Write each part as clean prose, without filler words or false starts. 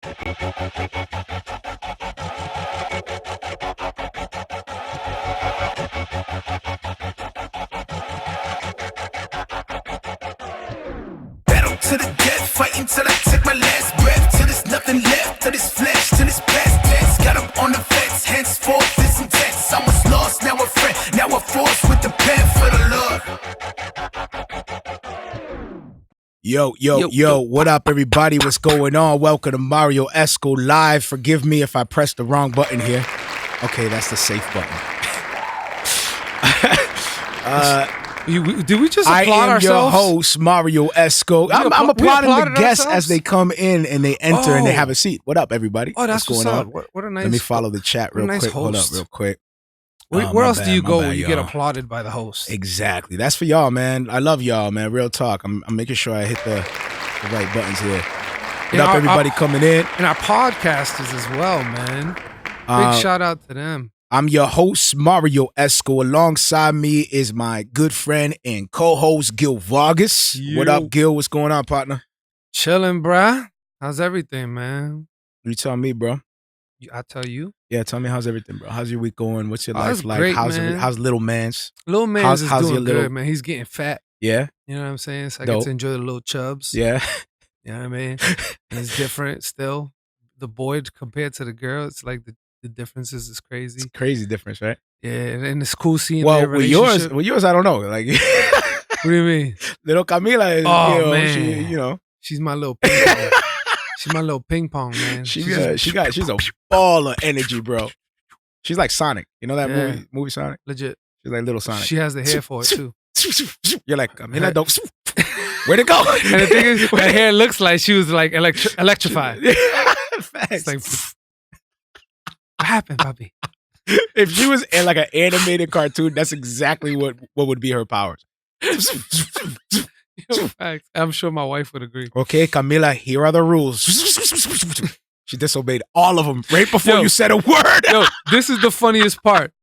Battle to the death, fighting till I take my last breath, till there's nothing left of this flesh, till it's past tense. Got up on the fence, henceforth this intense. I was lost, now a friend, now a force with the pen for the Lord. Yo, what up, everybody? What's going on? Welcome to Marrio Esco Live. Forgive me if I pressed the wrong button here. Okay, that's the safe button. Did we just applaud ourselves? I am your host, Marrio Esco. I'm applauding the guests as they come in and they enter and they have a seat. What up, everybody? Oh, that's what's going on. What a nice. Let me follow the chat real quick. Hold up real quick. Where else do you go when you get applauded by the host? Exactly. That's for y'all, man. I love y'all, man. Real talk. I'm making sure I hit the right buttons here. What up, everybody coming in? And our podcasters as well, man. Big shout out to them. I'm your host, Marrio Esco. Alongside me is my good friend and co-host, Gil Vargas. What up, Gil? What's going on, partner? Chilling, bruh. How's everything, man? You tell me, bro. I tell you. Yeah, tell me how's everything, bro. How's your week going? What's your life like? Great, how's little man's? Little man's is doing good, man. He's getting fat. Yeah. You know what I'm saying? So I get to enjoy the little chubs. Yeah. You know what I mean? And it's different still. The boy compared to the girl, it's like the differences is crazy. It's a crazy difference, right? Yeah, and it's cool seeing their relationship. With yours, I don't know. Like, what do you mean? Little Camila is, man. She's my little ping pong. She's my little ping pong, man. She's a ball of energy, bro. She's like Sonic. You know that movie Sonic? Legit. She's like little Sonic. She has the hair for it too. You're like, Camila, don't. Where'd it go? And the thing is, her hair looks like she was like electrified. Facts. It's like, what happened, Bobby? If she was in like an animated cartoon, that's exactly what would be her powers. Yo, facts. I'm sure my wife would agree. Okay, Camila, here are the rules. She disobeyed all of them right before you said a word. Yo, this is the funniest part.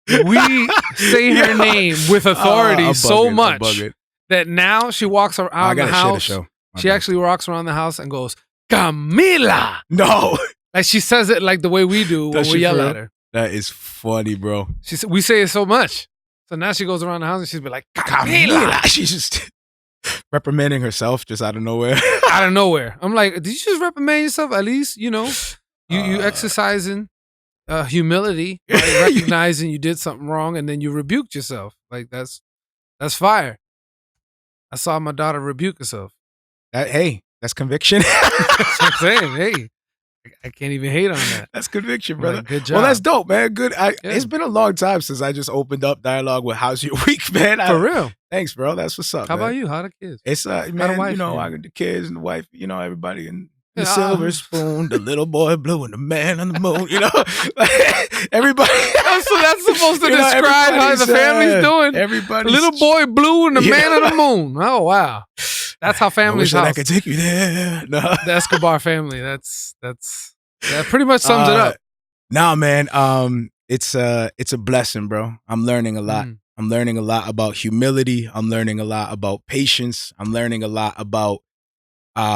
We say her name with authority so much that now she walks around the house. She actually walks around the house and goes, Camila. No. Like she says it like the way we do when we yell at her. That is funny, bro. We say it so much. So now she goes around the house and she's be like, Camila. She's just reprimanding herself just out of nowhere. Out of nowhere. I'm like, did you just reprimand yourself? At least, you exercising humility, right? Recognizing you did something wrong and then you rebuked yourself. Like that's fire. I saw my daughter rebuke herself. That's conviction. That's what I'm saying. Hey, I can't even hate on that. That's conviction, brother. Like, good job. Well, that's dope, man. Good. It's been a long time since I just opened up dialogue with how's your week, man. For real. Thanks, bro. That's what's up. How about you? How the kids? It's man, I got the kids and the wife, everybody and the silver spoon, the little boy blue and the man on the moon, everybody. So that's supposed to describe how the family's doing. Everybody. Little boy blue and the man on the moon. Oh, wow. That's how families I could take you there. No. The Escobar family. That pretty much sums it up. Nah, man. It's a blessing, bro. I'm learning a lot. I'm learning a lot about humility. I'm learning a lot about patience. I'm learning a lot about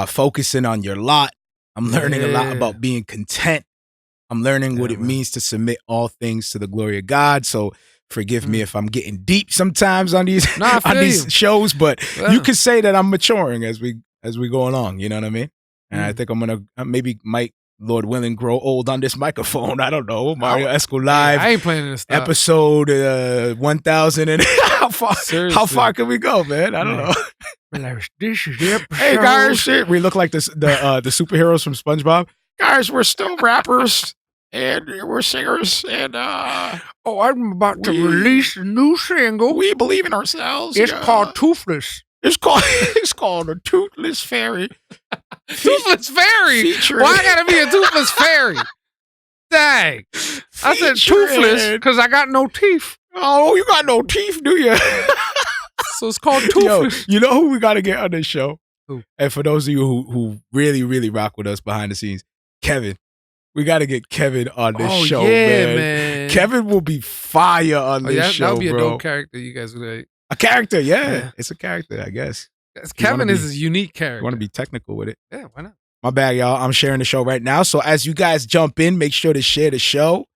focusing on your lot. I'm learning a lot about being content. I'm learning what it means to submit all things to the glory of God. So forgive me if I'm getting deep sometimes on these shows, but you could say that I'm maturing as we go along. You know what I mean? And I think I'm gonna might Lord willing grow old on this microphone. I don't know. Marrio Esco Live. I ain't planning to stop. Episode 1000 and how far can we go, man? I don't know. This is the episode. Hey guys, shit. We look like the superheroes from SpongeBob. Guys, we're still rappers. And we're singers, and I'm about to release a new single. We believe in ourselves. It's called Toothless. It's called a Toothless Fairy. Toothless Fairy? Why I gotta be a toothless fairy? Dang. I said toothless because I got no teeth. Oh, you got no teeth, do you? So it's called Toothless. Yo, you know who we gotta get on this show? Who? And for those of you who really, really rock with us behind the scenes, Kevin. We got to get Kevin on this show, man. Kevin will be fire on this show, bro. That would be a dope character you guys would like. A character, yeah. It's a character, I guess. Kevin is a unique character. You want to be technical with it? Yeah, why not? My bad, y'all. I'm sharing the show right now. So as you guys jump in, make sure to share the show.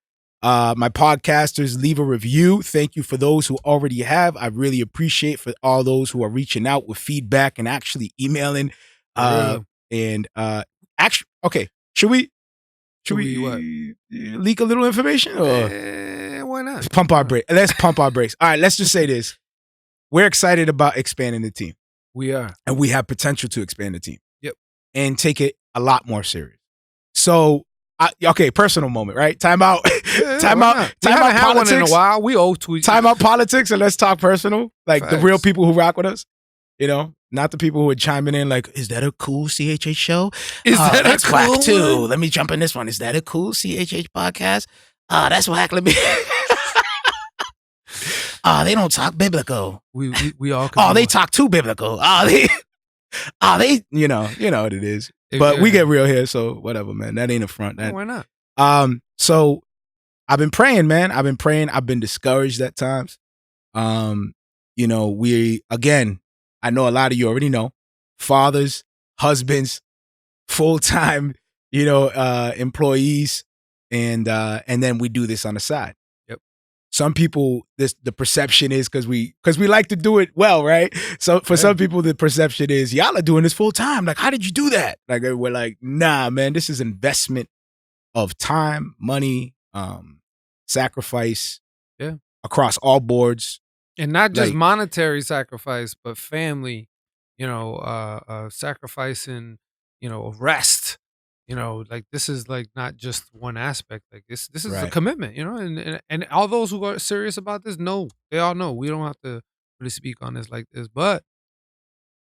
My podcasters, leave a review. Thank you for those who already have. I really appreciate for all those who are reaching out with feedback and actually emailing. Actually, okay. Should we what? leak a little information? Or why not? Pump our brakes. Let's pump our brakes. All right, let's just say this. We're excited about expanding the team. We are. And we have potential to expand the team. Yep. And take it a lot more serious. So, okay, personal moment, right? Time out. Time out politics. One in a while. We owe to each Time out politics and let's talk personal. Like Facts. The real people who rock with us. You know, not the people who are chiming in like, is that a cool CHH show? Is that that's a cool whack too. one? Let me jump in this one. Is that a cool CHH podcast? That's whack. Let me. They don't talk biblical. We all. They talk too biblical. They. You know what it is. But we get real here, so whatever, man. That ain't a front. Why not? So I've been praying, man. I've been discouraged at times. You know, I know a lot of you already know, fathers, husbands, full-time, employees, and then we do this on the side. Yep. Some people, the perception is because we like to do it well, right? So for some people, the perception is y'all are doing this full time. Like, how did you do that? Like, we're like, nah, man, this is investment of time, money, sacrifice, across all boards. And not just monetary sacrifice, but family, sacrificing, rest, like this is like not just one aspect. Like this is a commitment, and all those who are serious about this they all know. We don't have to really speak on this like this, but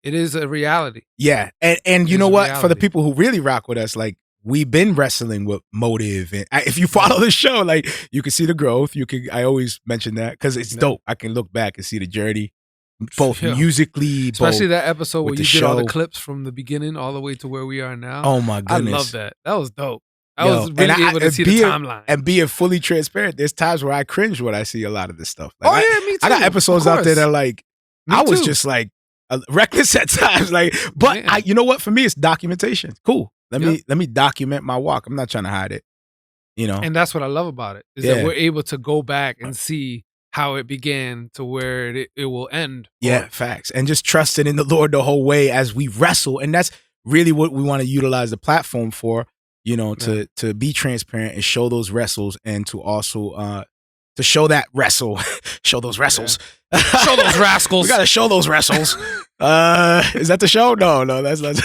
it is a reality. Yeah. And you know what? For the people who really rock with us, like, we've been wrestling with motive, and if you follow the show, like, you can see the growth. I always mention that because it's dope. I can look back and see the journey, both musically, especially that episode where you did all the show. Clips from the beginning all the way to where we are now. Oh my goodness, I love that. That was dope. I was really able to see the timeline and being fully transparent. There's times where I cringe when I see a lot of this stuff. Like, me too. I got episodes out there that like I was just like reckless at times. Like, but you know what? For me, it's documentation. Cool. Let me document my walk. I'm not trying to hide it, And that's what I love about it is that we're able to go back and see how it began to where it will end. Yeah, facts. And just trusting in the Lord the whole way as we wrestle. And that's really what we want to utilize the platform for, to be transparent and show those wrestles, and to also to show that wrestle. Show those wrestles. Yeah. Show those rascals. We gotta show those wrestles. Is that the show? No, that's not.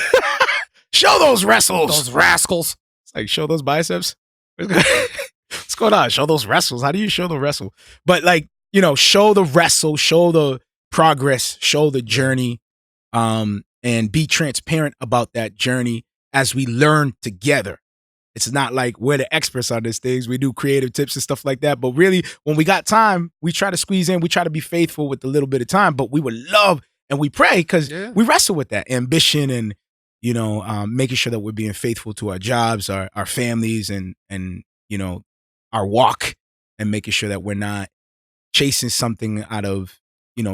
Show those wrestles. Those rascals. It's like, show those biceps. What's going on? Show those wrestles. How do you show the wrestle? But like, show the wrestle, show the progress, show the journey, and be transparent about that journey as we learn together. It's not like we're the experts on these things. We do creative tips and stuff like that. But really, when we got time, we try to squeeze in. We try to be faithful with the little bit of time. But we would love, and we pray, because we wrestle with that ambition and, making sure that we're being faithful to our jobs, our families, and our walk, and making sure that we're not chasing something out of,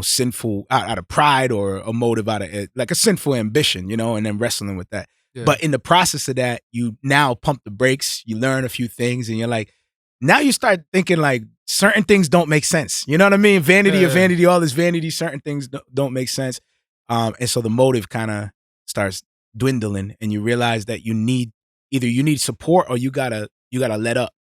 sinful, out of pride, or a motive out of like a sinful ambition, and then wrestling with that. Yeah. But in the process of that, you now pump the brakes, you learn a few things, and you're like, now you start thinking like certain things don't make sense. You know what I mean? Vanity of vanity, all this vanity, certain things don't make sense. And so the motive kind of starts dwindling, and you realize that you need support, or you gotta let up.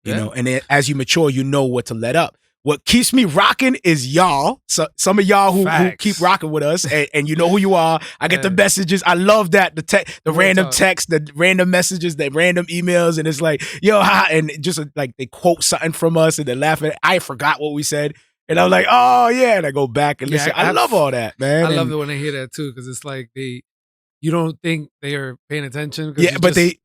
And then as you mature, what to let up. What keeps me rocking is y'all. So some of y'all who keep rocking with us, and you know who you are. I get the messages. I love that the random text, the random messages, the random emails, and it's like, yo, and just like they quote something from us and they're laughing. I forgot what we said, and I'm like, oh yeah, and I go back and listen. I love all that, man. I love it when I hear that too, because it's like you don't think they are paying attention. Yeah, but they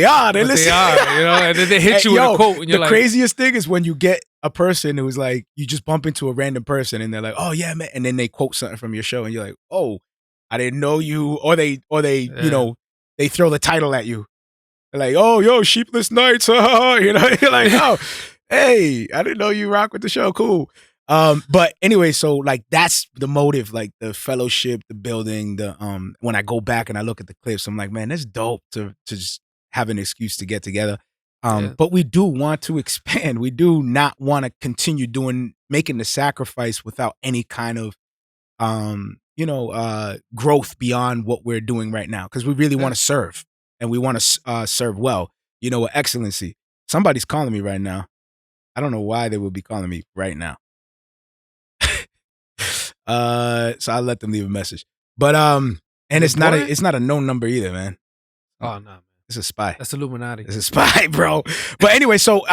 are. They listen. They are, and then they hit you with a quote. And you're the craziest thing is when you get a person who's like, you just bump into a random person and they're like, oh yeah, man. And then they quote something from your show and you're like, oh, I didn't know you. Or they they throw the title at you. They're like, oh, yo, Sheepless Nights. You're like, oh, hey, I didn't know you rock with the show. Cool. But anyway, so like that's the motive, like the fellowship, the building, the when I go back and I look at the clips, I'm like, man, that's dope to just have an excuse to get together. But we do want to expand. We do not want to continue making the sacrifice without any kind of growth beyond what we're doing right now. Because we really want to serve, and we want to serve well, with excellency. Somebody's calling me right now. I don't know why they would be calling me right now. So I'll let them leave a message. But and it's not a known number either, man. Oh no, man. It's a spy. That's Illuminati. It's a spy, bro. But anyway, so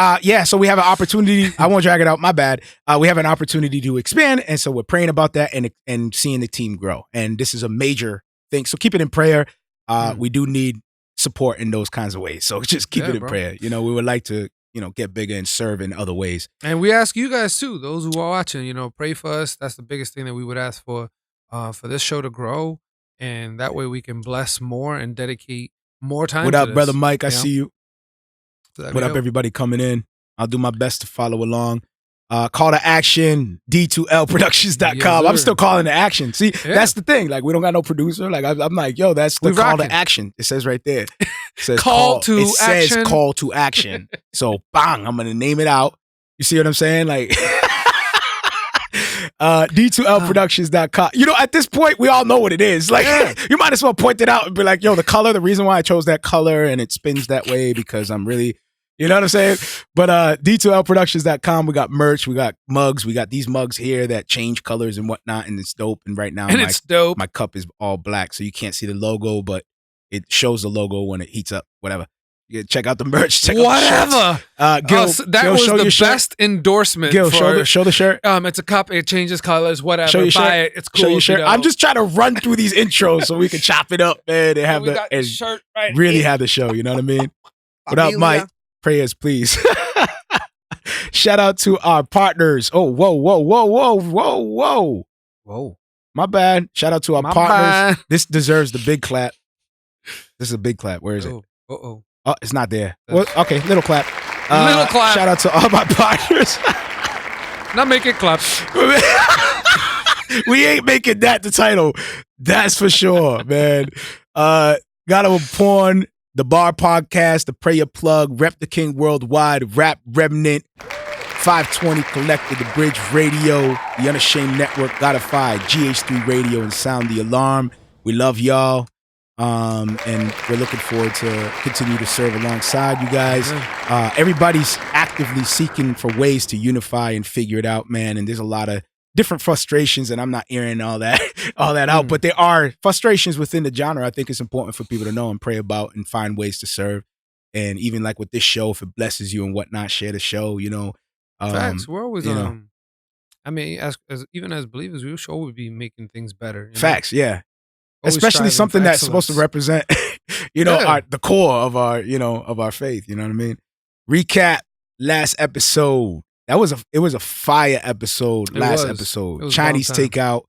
so we have an opportunity. I won't drag it out. My bad. We have an opportunity to expand, and so we're praying about that and seeing the team grow. And this is a major thing. So keep it in prayer. We do need support in those kinds of ways. So just keep it in prayer. We would like to get bigger and serve in other ways. And we ask you guys too, those who are watching, pray for us. That's the biggest thing that we would ask for this show to grow. And that way we can bless more and dedicate more time. What up, brother Mike? I see you. So what up, everybody coming in? I'll do my best to follow along. Call to action, D2LProductions.com. Yes, I'm still calling to action. See, that's the thing. Like, we don't got no producer. Like, I'm like, yo, that's the call to action. It says right there. It says call to action. It says call to action. So, bang, I'm going to name it out. You see what I'm saying? Like, D2LProductions.com. At this point, we all know what it is. Like, you might as well point it out and be like, yo, the color, the reason why I chose that color and it spins that way because I'm really... You know what I'm saying? But D2LProductions.com, we got merch, we got mugs, we got these mugs here that change colors and whatnot, and it's dope. And right now, it's dope. My cup is all black, so you can't see the logo, but it shows the logo when it heats up, whatever. You check out the merch. Check whatever. Out the Gil, that Gil, was the best endorsement. Gil, show the shirt. It's a cup. It changes colors. Whatever. Show your Buy shirt. it. It's cool. Show your shirt. I'm just trying to run through these intros so we can chop it up, man, and have the shirt right really here. Have the show. You know what I mean? What up, Mike? Prayers, please. Shout out to our partners. Oh, whoa. My bad. Shout out to our partners. This deserves the big clap. This is a big clap. Where is it? Oh, it's not there. Well, okay, little clap. Little clap. Shout out to all my partners. Not make it clap. We ain't making that the title. That's for sure, man. Gotta Porn, The Bar Podcast, The Prayer Plug, Rep the King Worldwide, Rap Remnant, 520 Collected, The Bridge Radio, The Unashamed Network, Gotta Fight, GH3 Radio, and Sound the Alarm. We love y'all, and we're looking forward to continue to serve alongside you guys. Everybody's actively seeking for ways to unify and figure it out, man, and there's a lot of different frustrations, and I'm not airing all that out, but there are frustrations within the genre. I think it's important for people to know and pray about and find ways to serve. And even like with this show, if it blesses you and whatnot, share the show, Facts. We're always, I mean, as even as believers, we should always be making things better. Facts, yeah. Always especially something that's supposed to represent, the core of our faith. You know what I mean? Recap last episode. It was a fire episode. Episode. Chinese takeout.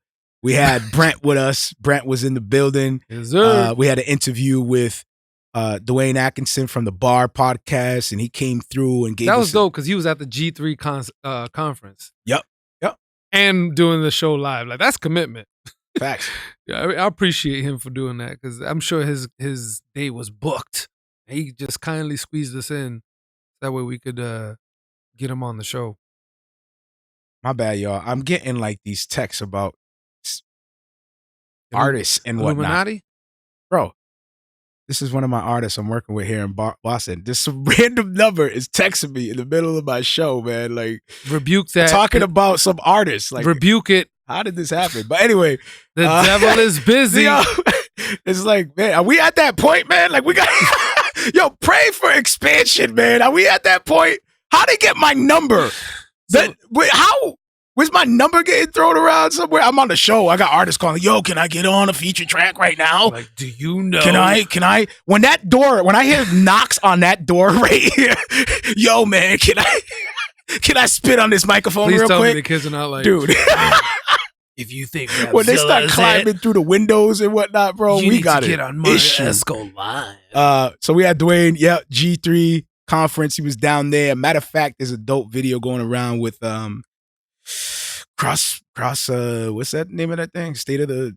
We had Brent with us. Brent was in the building. Yes, sir. We had an interview with Dwayne Atkinson from the Bar Podcast, and he came through and gave that was dope because he was at the G3 conference. Yep. And doing the show live. Like, that's commitment. Facts. Yeah, I appreciate him for doing that because I'm sure his day was booked. And he just kindly squeezed us in. That way we could get him on the show. My bad, y'all. I'm getting like these texts about artists and whatnot. Illuminati? Bro, this is one of my artists I'm working with here in Boston. This random number is texting me in the middle of my show, man. Like, rebuke that. Talking about some artists. Like, rebuke it. How did this happen? But anyway. The devil is busy. It's like, man, are we at that point, man? Like, we got... Yo, pray for expansion, man. Are we at that point? How they get my number? Where's my number getting thrown around somewhere? I'm on the show. I got artists calling, yo, can I get on a feature track right now? Like, do you know? Can I? When I hear knocks on that door right here, yo, man, can I spit on this microphone Please real tell quick? Me the kids are not like, dude. If you think when they start climbing through the windows and whatnot, bro, we got it. Get on Marrio Esco live. So we had Dwayne, G3 conference. He was down there. Matter of fact, there's a dope video going around with cross what's that name of that thing? State of the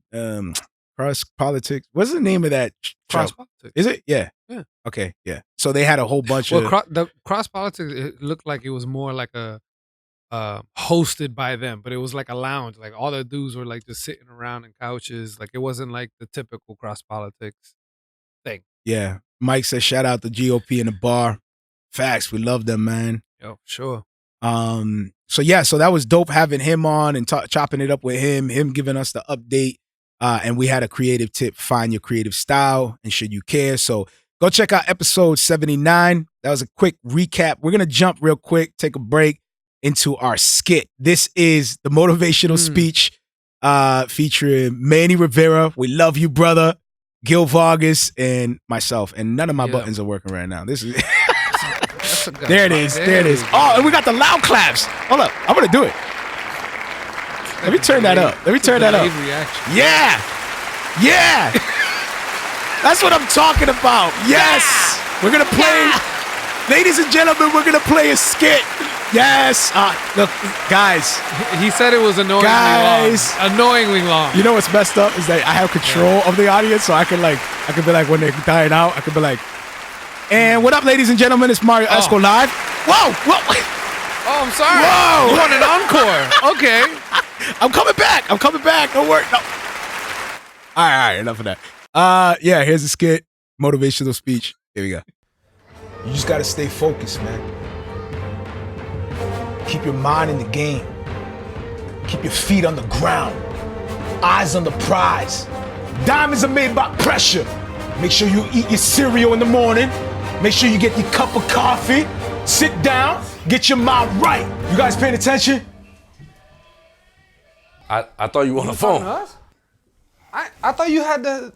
cross politics. What's the name of that show? Cross politics. Is it? Yeah. Yeah. Okay. Yeah. So they had a whole bunch of the cross politics. It looked like it was more like a hosted by them, but it was like a lounge. Like all the dudes were like just sitting around in couches. Like it wasn't like the typical cross politics thing. Yeah. Mike says shout out to GOP in the bar. Facts. We love them, man. Yo, sure. So yeah, so that was dope having him on and chopping it up with him giving us the update. And we had a creative tip, find your creative style and should you care. So go check out episode 79. That was a quick recap. We're going to jump real quick, take a break into our skit. This is the motivational speech featuring Manny Rivera. We love you, brother. Gil Vargas and myself. And none of my buttons are working right now. This is... There it is. There it is. Oh, and we got the loud claps. Hold up. I'm going to do it. Let me turn that up. Let me turn that up. Yeah. Yeah. That's what I'm talking about. Yes. We're going to play. Ladies and gentlemen, we're going to play a skit. Yes. Look, guys. He said it was annoyingly long. Annoyingly long. You know what's messed up is that I have control of the audience, so I can be like, when they're dying out, I can be like, and what up, ladies and gentlemen? It's Marrio Esco live. Whoa, whoa. Oh, I'm sorry. Whoa. You want an encore? Okay. I'm coming back. Don't worry. No. All right. Enough of that. Yeah, here's a skit. Motivational speech. Here we go. You just got to stay focused, man. Keep your mind in the game. Keep your feet on the ground. Eyes on the prize. Diamonds are made by pressure. Make sure you eat your cereal in the morning. Make sure you get your cup of coffee. Sit down. Get your mind right. You guys paying attention? I thought you were on the phone. Us? I thought you had the...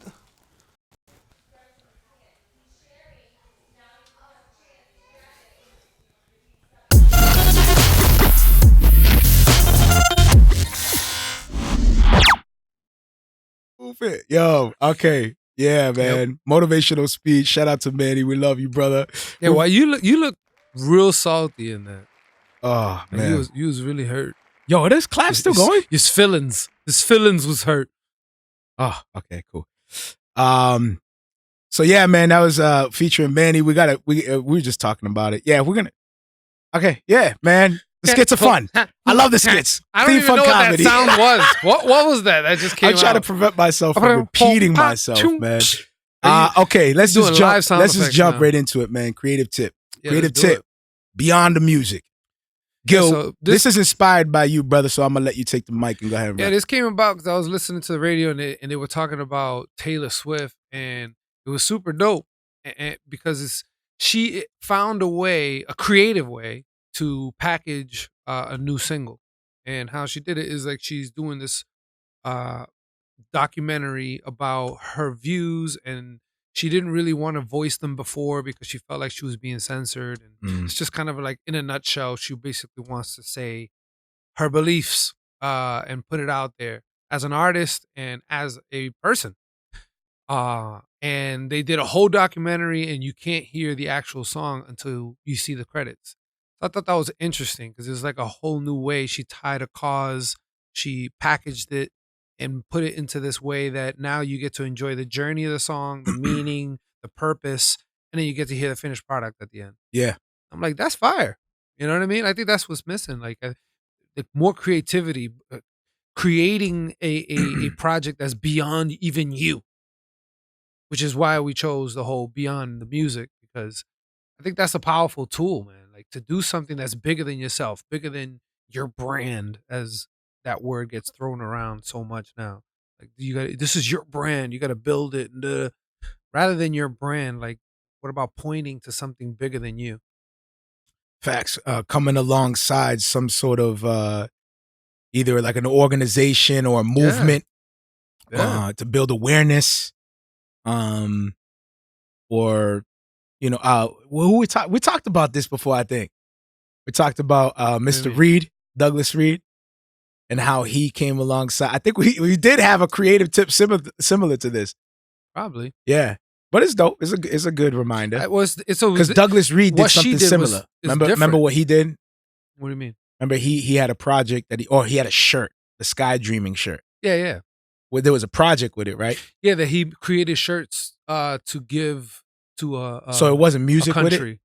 Move it. Yo, okay. Yeah, man. Yep. Motivational speech. Shout out to Manny. We love you, brother. Yeah, well, you look real salty in that. Oh, man. You was really hurt. Yo, are this clap still going? His feelings was hurt. Oh, okay, cool. So yeah, man, that was featuring Manny. We were just talking about it. Yeah, we're gonna. Okay, yeah, man. The skits are fun. I love the skits. I don't even know what that sound was. What was that? That just came out. I try to prevent myself from repeating myself, man. Okay, let's just jump right into it, man. Creative tip. Yeah, Creative tip. Beyond the music. Gil, so this is inspired by you, brother, so I'm going to let you take the mic and go ahead and rap. This came about because I was listening to the radio and they were talking about Taylor Swift, and it was super dope and because she found a creative way to package a new single. And how she did it is like she's doing this documentary about her views, and she didn't really want to voice them before because she felt like she was being censored. And it's just kind of like, in a nutshell, she basically wants to say her beliefs and put it out there as an artist and as a person. And they did a whole documentary, and you can't hear the actual song until you see the credits. So I thought that was interesting because it's like a whole new way. She tied a cause, she packaged it, and put it into this way that now you get to enjoy the journey of the song, the meaning, the purpose, and then you get to hear the finished product at the end. Yeah. I'm like, that's fire. You know what I mean? I think that's what's missing. Like more creativity, creating a project that's beyond even you, which is why we chose the whole beyond the music, because I think that's a powerful tool, man. Like to do something that's bigger than yourself, bigger than your brand, as that word gets thrown around so much now. Like this is your brand. You got to build it. Rather than your brand, like what about pointing to something bigger than you? Facts. Coming alongside some sort of either like an organization or a movement to build awareness. Or, you know, we talked about this before, I think. We talked about Mr. Reed, Douglas Reed, and how he came alongside. I think we did have a creative tip similar to this. Probably. Yeah. But it's dope. It's a good reminder. Because Douglas Reed did something similar. Remember what he did? What do you mean? Remember, he had a project he had a shirt, the Sky Dreaming shirt. Yeah. Where there was a project with it, right? Yeah, that he created shirts to give to So it wasn't a music with it? country.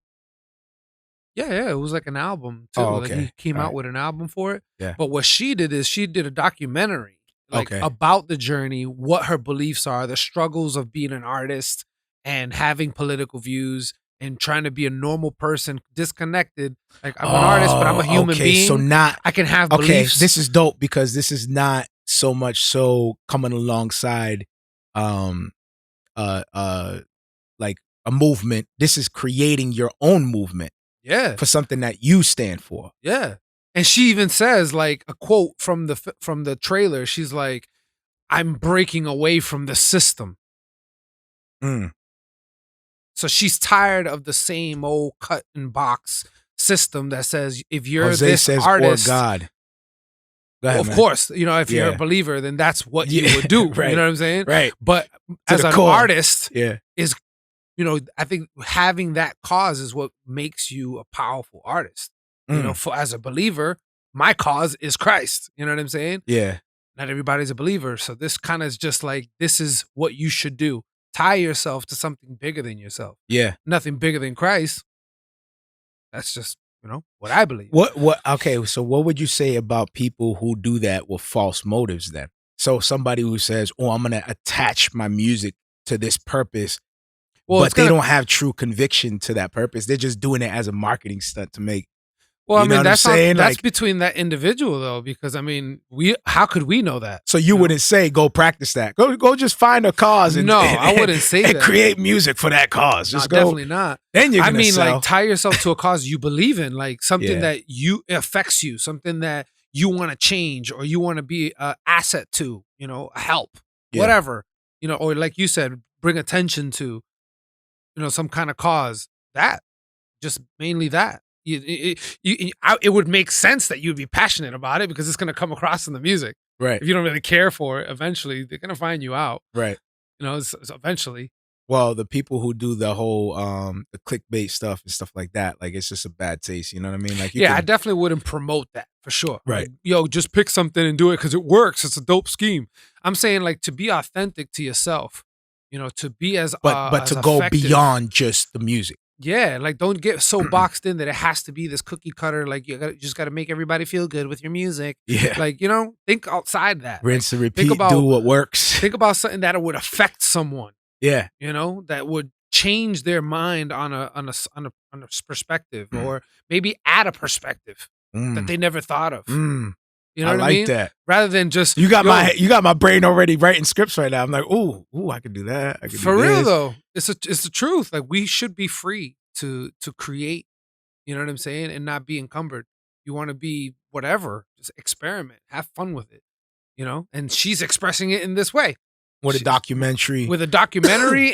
Yeah, it was like an album too. Oh, Like okay. he came All out right. with an album for it. Yeah. But what she did is she did a documentary like Okay. about the journey, what her beliefs are, the struggles of being an artist and having political views and trying to be a normal person, disconnected. Like I'm an artist, but I'm a human okay. being. So I can have okay, beliefs. this is dope because this is not so much so coming alongside like a movement. This is creating your own movement. Yeah. For something that you stand for. Yeah. And she even says like a quote from the trailer. She's like, "I'm breaking away from the system." Mm. So she's tired of the same old cut and box system that says if you're Jose this says, artist, or God. Go ahead, of man. course, if you're a believer, then that's what you would do. Right. You know what I'm saying? Right. But To as the an core. artist, Yeah. is I think having that cause is what makes you a powerful artist. As a believer, my cause is Christ. You know what I'm saying? Yeah. Not everybody's a believer. So this kind of is just like, this is what you should do. Tie yourself to something bigger than yourself. Yeah. Nothing bigger than Christ. That's just, what I believe. Okay, so what would you say about people who do that with false motives then? So somebody who says, "Oh, I'm going to attach my music to this purpose," but they don't have true conviction to that purpose. They're just doing it as a marketing stunt to make. Well, you know that's like, between that individual though, because how could we know that? So you wouldn't say go practice that. Go just find a cause and I wouldn't say and that. Create music for that cause. Just go. Definitely not. Then you're gonna sell. Like tie yourself to a cause you believe in, like something that affects you, something that you want to change or you want to be an asset to, help, whatever, or like you said, bring attention to, some kind of cause. That just mainly that. It would make sense that you'd be passionate about it because it's going to come across in the music. Right. If you don't really care for it, eventually they're going to find you out. Right. Eventually. Well, the people who do the whole the clickbait stuff and stuff like that, like it's just a bad taste. You know what I mean? Like, I definitely wouldn't promote that for sure. Right. Like, just pick something and do it because it works. It's a dope scheme. I'm saying like to be authentic to yourself. To be but to go beyond just the music. Yeah, like don't get so boxed in that it has to be this cookie cutter. Like you just got to make everybody feel good with your music. Yeah, like think outside that. Rinse and repeat. Do what works. Think about something that would affect someone. Yeah, that would change their mind on a perspective, or maybe add a perspective that they never thought of. You know what I mean? That. Rather than just you got my brain already writing scripts right now. I'm like, ooh, I could do that. I could for do real this. though. It's the truth. Like we should be free to create. You know what I'm saying, and not be encumbered. You want to be whatever, just experiment, have fun with it. And she's expressing it in this way with a documentary,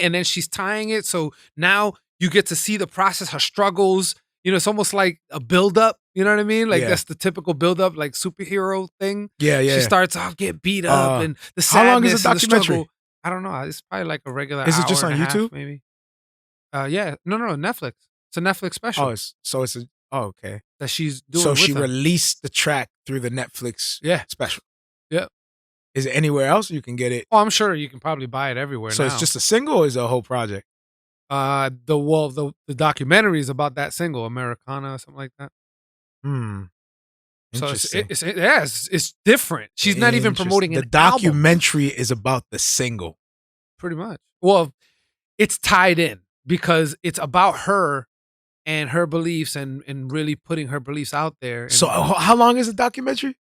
and then she's tying it. So now you get to see the process, her struggles. It's almost like a buildup. You know what I mean? Like that's the typical buildup, like superhero thing. Yeah. She starts off get beat up and the sadness. How long is the documentary? I don't know. It's probably like a regular. Is it just on YouTube? Half, maybe. Yeah. No. Netflix. It's a Netflix special. Okay. That she's doing. So with she them. released the track through the Netflix special. Yeah. Is it anywhere else you can get it? Oh, I'm sure you can probably buy it everywhere. So now. It's just a single, or is it a whole project? The documentary is about that single, Americana, or something like that. So it's different. She's not even promoting the documentary is about the single. Pretty much. Well, it's tied in because it's about her and her beliefs and really putting her beliefs out there. So how long is the documentary?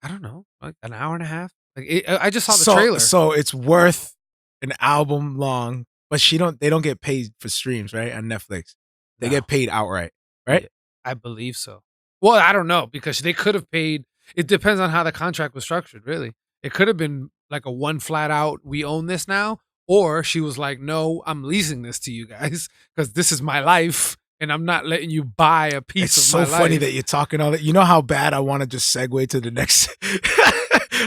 I don't know, like an hour and a half. Like I just saw the trailer. So it's worth an album long, but they don't get paid for streams, right? On Netflix. They get paid outright, right? I believe so. Well, I don't know because they could have paid. It depends on how the contract was structured, really. It could have been like a one flat out, we own this now. Or she was like, no, I'm leasing this to you guys because this is my life and I'm not letting you buy a piece of my life. It's so funny that you're talking all that. You know how bad I want to just segue to the next.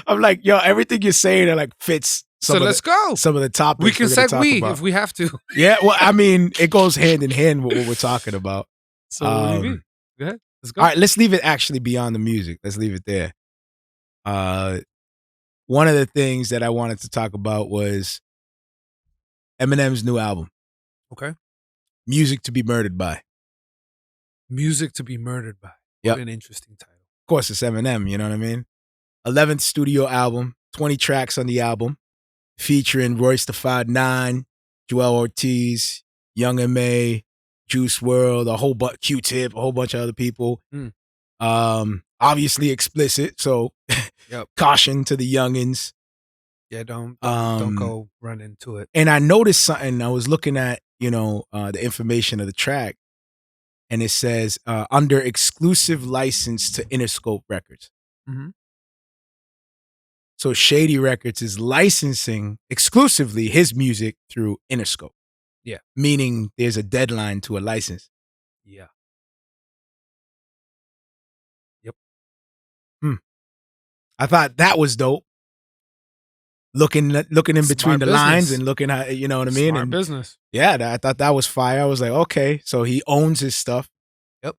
I'm like, yo, everything you're saying like fits. Let's go. Some of the topics we can segue if we have to. Yeah, well, I mean, it goes hand in hand with what we're talking about. So what do you mean? Go ahead. Let's go. All right, let's leave it actually beyond the music. Let's leave it there. One of the things that I wanted to talk about was Eminem's new album, Okay. Music to be Murdered By. Music to be Murdered By. Yep. What an interesting title. Of course, it's Eminem, you know what I mean? 11th studio album, 20 tracks on the album, featuring Royce the 5'9", Joel Ortiz, Young M.A., Juice WRLD, a whole bunch, Q-Tip, a whole bunch of other people. Obviously explicit, so Yep. caution to the youngins. Yeah, don't go run into it. And I noticed something. I was looking at, the information of the track, and it says under exclusive license to Interscope Records. Mm-hmm. So Shady Records is licensing exclusively his music through Interscope. Yeah. Meaning there's a deadline to a license. Yeah. I thought that was dope. Looking in between the lines and looking at, you know what I mean? Smart and business. Yeah, I thought that was fire. I was like, okay, so he owns his stuff. Yep.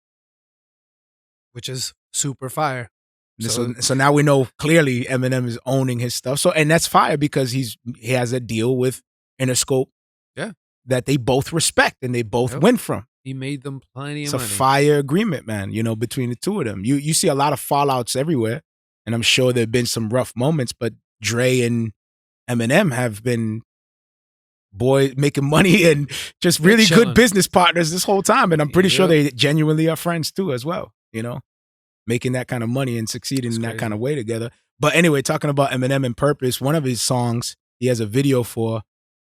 Which is super fire. So now we know clearly Eminem is owning his stuff. So, and that's fire because he has a deal with Interscope. Yeah. That they both respect and they both win from. He made them plenty of money. It's a fire agreement, man, between the two of them. You see a lot of fallouts everywhere. And I'm sure there have been some rough moments, but Dre and Eminem have been making money and just really good business partners this whole time. And I'm pretty sure they genuinely are friends too as well, making that kind of money and succeeding in that kind of way together. But anyway, talking about Eminem and Purpose, one of his songs he has a video for,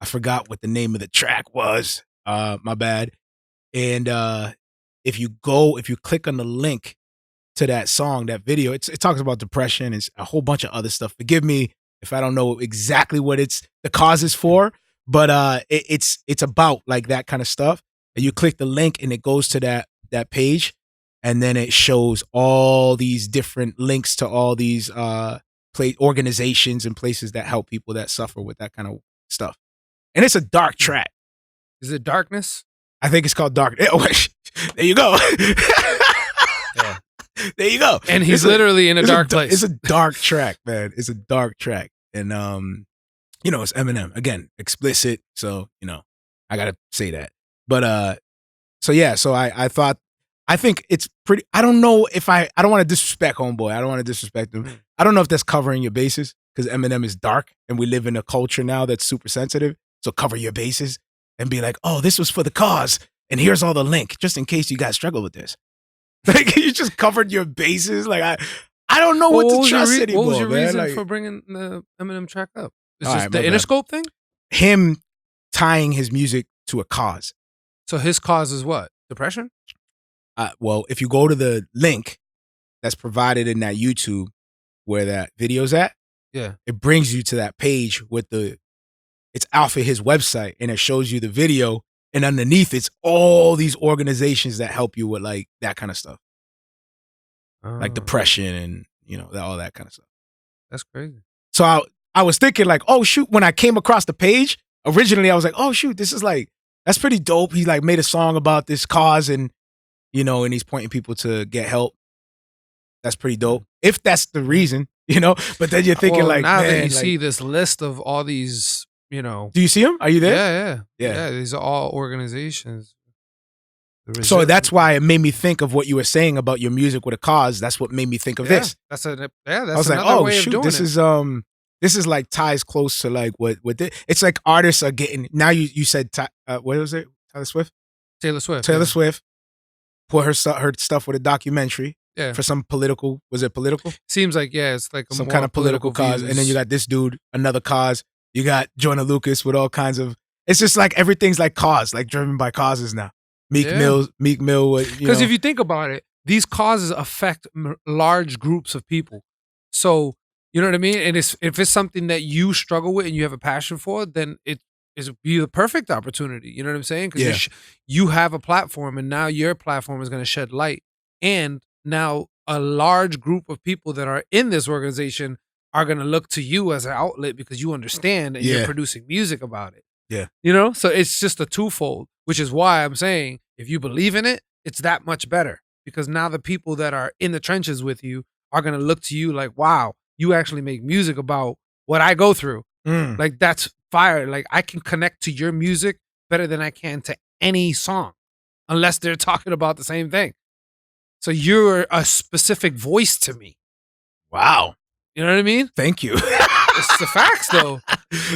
I forgot what the name of the track was. My bad. And if you click on the link to that song, that video, it talks about depression and a whole bunch of other stuff. Forgive me if I don't know exactly what the cause is for, but it's about like that kind of stuff. And you click the link and it goes to that page, and then it shows all these different links to all these organizations and places that help people that suffer with that kind of stuff. And it's a dark track. Is it Darkness? I think it's called Dark. There you go. Yeah. There you go. And he's literally in a dark place. It's a dark track, man. It's a dark track. And, it's Eminem. Again, explicit. So, I got to say that. But, so I think it's pretty, I don't know if I don't want to disrespect Homeboy. I don't want to disrespect him. I don't know if that's covering your bases because Eminem is dark and we live in a culture now that's super sensitive. So cover your bases and be like, oh, this was for the cause. And here's all the link just in case you guys struggle with this. Like you just covered your bases. Like I don't know what to trust anymore. What was your reason like, for bringing the Eminem track up? Is All this right, the my Interscope thing? Him tying his music to a cause. So his cause is what? Depression? Well, if you go to the link that's provided in that YouTube where that video's at, yeah, it brings you to that page with it's off of his website and it shows you the video, and underneath it's all these organizations that help you with like that kind of stuff. Like depression and, all that kind of stuff. That's crazy. So I was thinking like, oh shoot, when I came across the page, originally I was like, oh shoot, this is like, that's pretty dope. He like made a song about this cause and, and he's pointing people to get help. That's pretty dope. If that's the reason, but then you're thinking like, now man, that you see this list of all these, Do you see them? Are you there? Yeah. These are all organizations. So that's why it made me think of what you were saying about your music with a cause. That's what made me think of this. That's I was like, oh shoot, this is like ties close to like what it's like artists are getting now. You said what was it? Taylor Swift. Taylor Swift put her stuff with a documentary. Yeah. For some political, was it political? Seems like it's like some kind of political cause, views. And then you got this dude, another cause. You got Joyner Lucas with all kinds of. It's just like everything's like cause, like driven by causes now. Meek Mill, because if you think about it, these causes affect large groups of people. So you know what I mean. And if it's something that you struggle with and you have a passion for, then it is be the perfect opportunity. You know what I'm saying? Because you have a platform, and now your platform is going to shed light, and now a large group of people that are in this organization are going to look to you as an outlet because you understand and you're producing music about it. Yeah. So it's just a twofold, which is why I'm saying if you believe in it, it's that much better. because now the people that are in the trenches with you are going to look to you like, wow, you actually make music about what I go through. Like, that's fire. Like, I can connect to your music better than I can to any song, unless they're talking about the same thing. So you're a specific voice to me. Wow. You know what I mean? Thank you. It's the facts, though.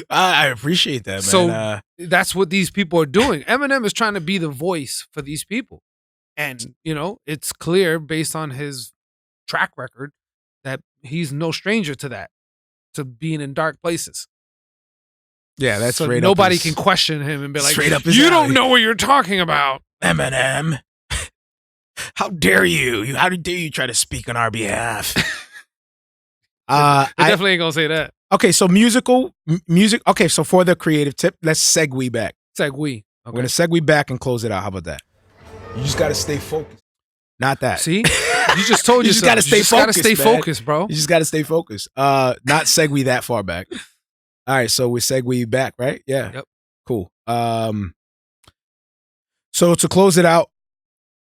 I appreciate that, man. So that's what these people are doing. Eminem is trying to be the voice for these people. And, you know, it's clear based on his track record that he's no stranger to that, to being in dark places. Yeah, that's so straight nobody up can question him and be like, straight up his you alley. don't know what you're talking about. Eminem. How dare you? How dare you try to speak on our behalf? I definitely ain't gonna say that. Okay, so music. Okay, so for the creative tip, let's segue back. Okay. We're gonna segue back and close it out. How about that? You just gotta stay focused. Not that. See, you just told you yourself. Just gotta stay focused, bro. You just gotta stay focused. Not segue that far back. All right, so we segue back, right? Yeah. Yep. Cool. So to close it out,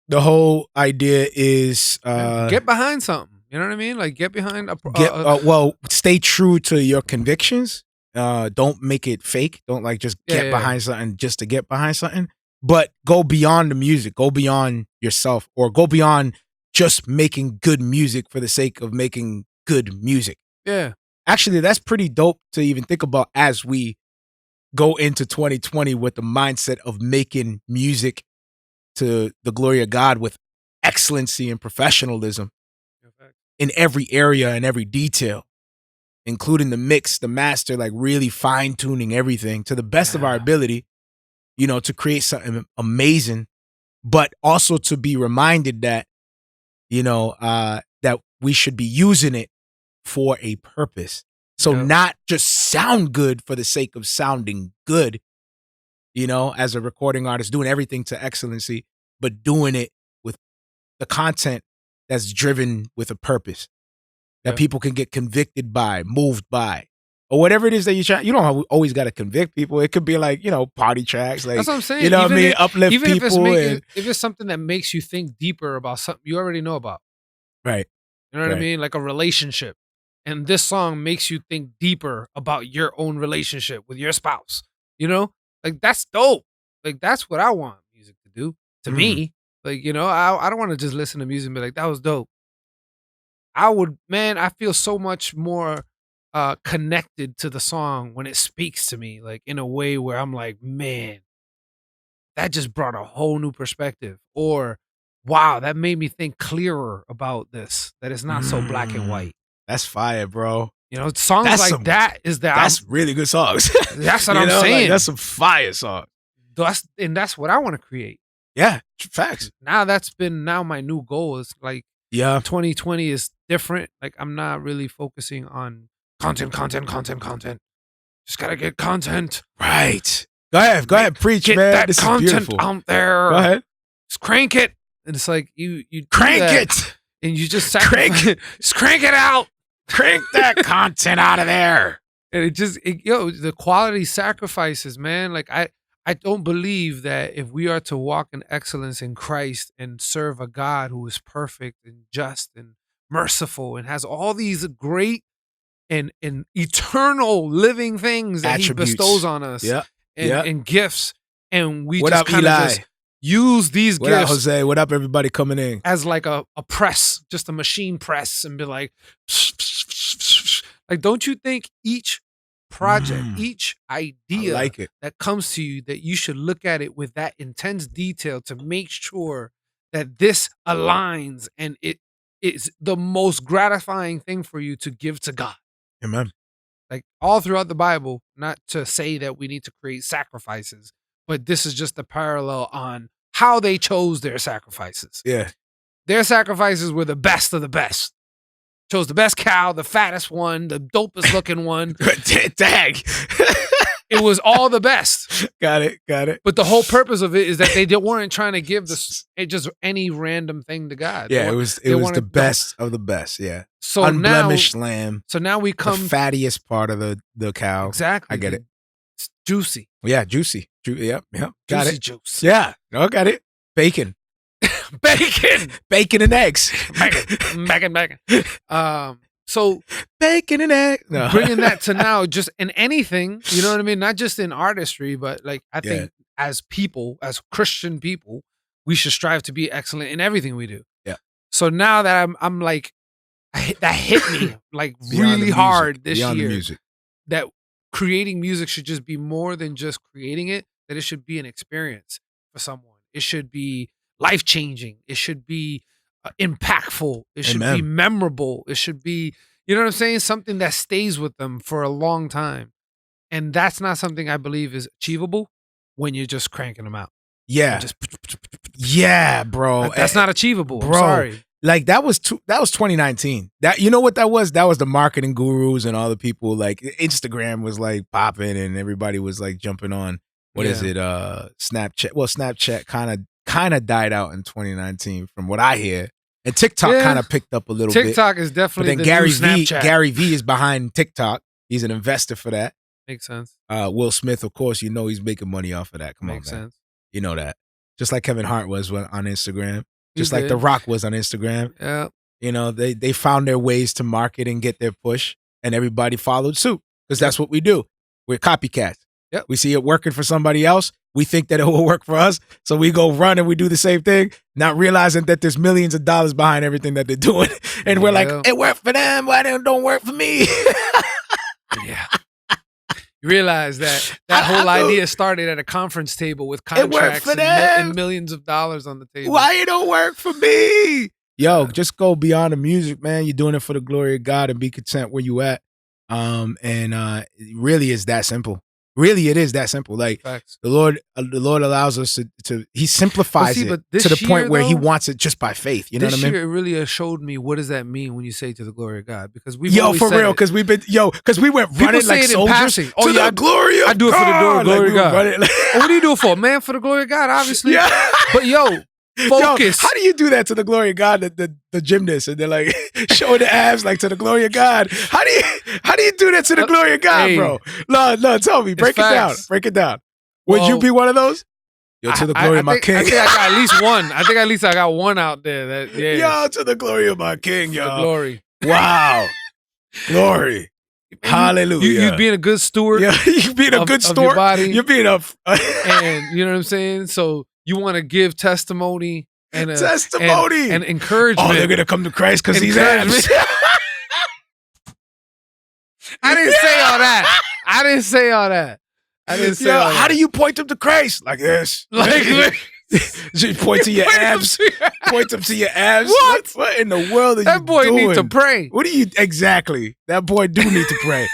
the whole idea is get behind something. You know what I mean? Like, get behind well, stay true to your convictions. Don't make it fake. Don't like just get behind something just to get behind something. But go beyond the music. Go beyond yourself, or go beyond just making good music for the sake of making good music. Yeah. Actually, that's pretty dope to even think about as we go into 2020 with the mindset of making music to the glory of God with excellency and professionalism in every area and every detail, including the mix, the master, like really fine-tuning everything to the best of our ability, you know, to create something amazing, but also to be reminded that, you know, that we should be using it for a purpose. So not just sound good for the sake of sounding good, you know, as a recording artist, doing everything to excellency, but doing it with the content that's driven with a purpose that people can get convicted by, moved by, or whatever it is that you try. You don't always got to convict people. It could be like, you know, party tracks. Like, that's what I'm saying. You know what I mean? Uplift even people. If it's something that makes you think deeper about something you already know about. Right. You know what I mean? Like a relationship. And this song makes you think deeper about your own relationship with your spouse. You know? Like, that's dope. Like, that's what I want music to do to me. Like, you know, I don't want to just listen to music and be like, that was dope. I feel so much more connected to the song when it speaks to me, like in a way where I'm like, man, that just brought a whole new perspective. Or, wow, that made me think clearer about this, that it's not so black and white. That's fire, bro. You know, songs that's really good songs. That's what I'm saying. Like, that's some fire songs. That's what I want to create. Yeah, facts. Now my new goal is like, 2020 is different. Like, I'm not really focusing on content. Just gotta get content. Right. Go ahead, preach, get man. That this content is beautiful. out there. Go ahead. Just crank it. And it's like you crank it. And you just just crank it out. Crank that content out of there. And the quality sacrifices, man. Like, I don't believe that if we are to walk in excellence in Christ and serve a God who is perfect and just and merciful and has all these great and eternal living things that attributes. He bestows on us and gifts, and we what just kind of just use these what gifts. Up, Jose? What up, everybody coming in? As like a press, just a machine press, and be like, like, don't you think each project, each idea that comes to you, that you should look at it with that intense detail to make sure that this aligns and it is the most gratifying thing for you to give to God? Amen. Like, all throughout the Bible, not to say that we need to create sacrifices, but this is just a parallel on how they chose their sacrifices. Yeah. Their sacrifices were the best of the best. Chose the best cow, the fattest one, the dopest looking one. Dang. It was all the best. Got it. But the whole purpose of it is that they weren't trying to give just any random thing to God. Yeah, it was the best of the best. Yeah. So unblemished lamb. So now we come the fattiest part of the cow. Exactly. I get it. It's juicy. Yeah, juicy. Yep. Got juicy it. Juice. Yeah. No, got it. Bacon. Bacon. Bacon and eggs. Bacon. So bacon and eggs. No. Bringing that to now, just in anything, you know what I mean? Not just in artistry, but like I think as people, as Christian people, we should strive to be excellent in everything we do. Yeah. So now that I'm like, that hit me like really hard this year. That creating music should just be more than just creating it. That it should be an experience for someone. It should be life-changing. It should be impactful. It should be memorable. It should be, you know what I'm saying? Something that stays with them for a long time. And that's not something I believe is achievable when you're just cranking them out. Yeah. Yeah, bro. That's not achievable. Bro. I'm sorry. Like that was 2019. That, you know what that was? That was the marketing gurus and all the people, like Instagram was like popping and everybody was like jumping on. What is it? Snapchat. Well, Snapchat kind of died out in 2019 from what I hear. And TikTok kind of picked up a little bit. TikTok is definitely but then the new Snapchat. Gary V is behind TikTok. He's an investor for that. Makes sense. Will Smith, of course, you know he's making money off of that. Come Makes on, man. sense. You know that. Just like Kevin Hart was on Instagram. Just like The Rock was on Instagram. Yeah. You know, they found their ways to market and get their push, and everybody followed suit because that's what we do. We're copycats. Yep. We see it working for somebody else. We think that it will work for us. So we go run and we do the same thing, not realizing that there's millions of dollars behind everything that they're doing. And we're like, it worked for them. Why don't work for me? Yeah. You realize that whole idea started at a conference table with contracts and millions of dollars on the table. Why it don't work for me? Yo, just go beyond the music, man. You're doing it for the glory of God and be content where you at. It really is that simple. Really, it is that simple. Like Facts. the Lord allows us to He simplifies it to the point where He wants it just by faith. You know what I mean? This year, it really showed me what does that mean when you say to the glory of God? Because we for real, because we went running like soldiers to the glory of God. I do it for the glory of God. What do you do it for, man? For the glory of God, obviously. Yeah. But focus. How do you do that to the glory of God? The gymnasts and they're like showing the abs like to the glory of God. How do you do that to the glory of God, bro? No, tell me. Break it down. Would you be one of those? Yo, to the glory of my King. I think I got at least one. I think at least I got one out there. Yo, to the glory of my King, yo. The glory. Wow. Glory. Hallelujah. You being a good steward. Yeah, you being a good steward. Your body. You're being a and you know what I'm saying? So you want to give testimony and and encouragement. Oh, they're gonna come to Christ because he's abs. I didn't say all that. I didn't say all that. How do you point them to Christ? Like this. Just point to your abs. Point them to your abs. What in the world are you doing? That boy needs to pray. What do you exactly? That boy do need to pray.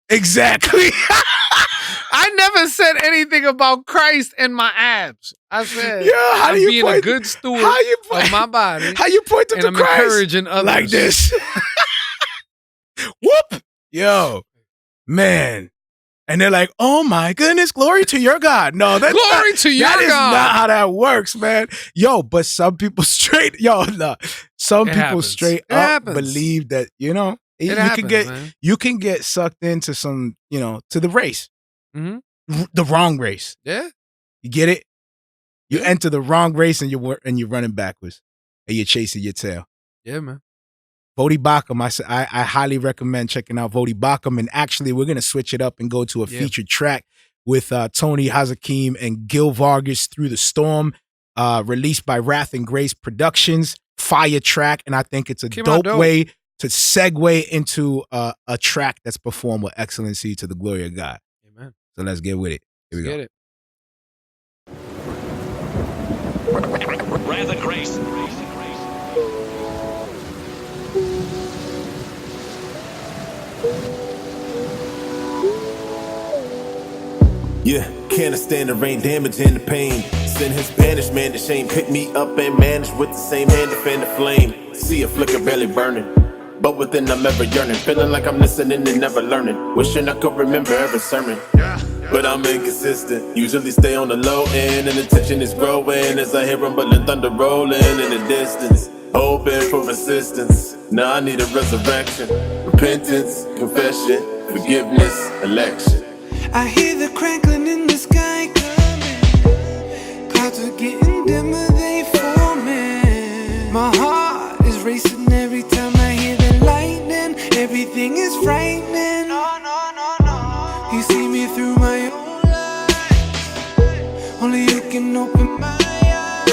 Exactly. I never said anything about Christ and my abs. I said, how do you being a good steward of my body. How you point them to Christ? And I'm encouraging others. Like this. Whoop. Yo, man. And they're like, oh my goodness, glory to your God. No, that's glory to your God. That is not how that works, man. Yo, but some people straight up believe that, you can get sucked into some, to the race. Mm-hmm. The wrong race. Yeah. You get it? You enter the wrong race and you're running backwards and you're chasing your tail. Yeah, man. Vodi Bakum, I highly recommend checking out Vodi Bakum. And actually, we're going to switch it up and go to a featured track with Tony Hazakim and Gil Vargas, Through the Storm, released by Wrath and Grace Productions. Fire track. And I think it's a dope way to segue into a track that's performed with excellency to the glory of God. Amen. So let's get with it. Here we go. Get it. Wrath and Grace. Yeah, can't stand the rain, damage and the pain. Send his banished man to shame. Pick me up and manage with the same hand to fan the flame. See a flicker barely burning, but within I'm ever yearning. Feeling like I'm listening and never learning. Wishing I could remember every sermon, but I'm inconsistent. Usually stay on the low end and the tension is growing as I hear rumbling thunder rolling in the distance. Hoping for assistance. Now I need a resurrection. Repentance, confession, forgiveness, election. I hear the crackling in the sky coming. Clouds are getting dimmer, they forming. My heart is racing every time I hear the lightning. Everything is frightening. No, no, no, no. You see me through my own life. Only you can open my eyes.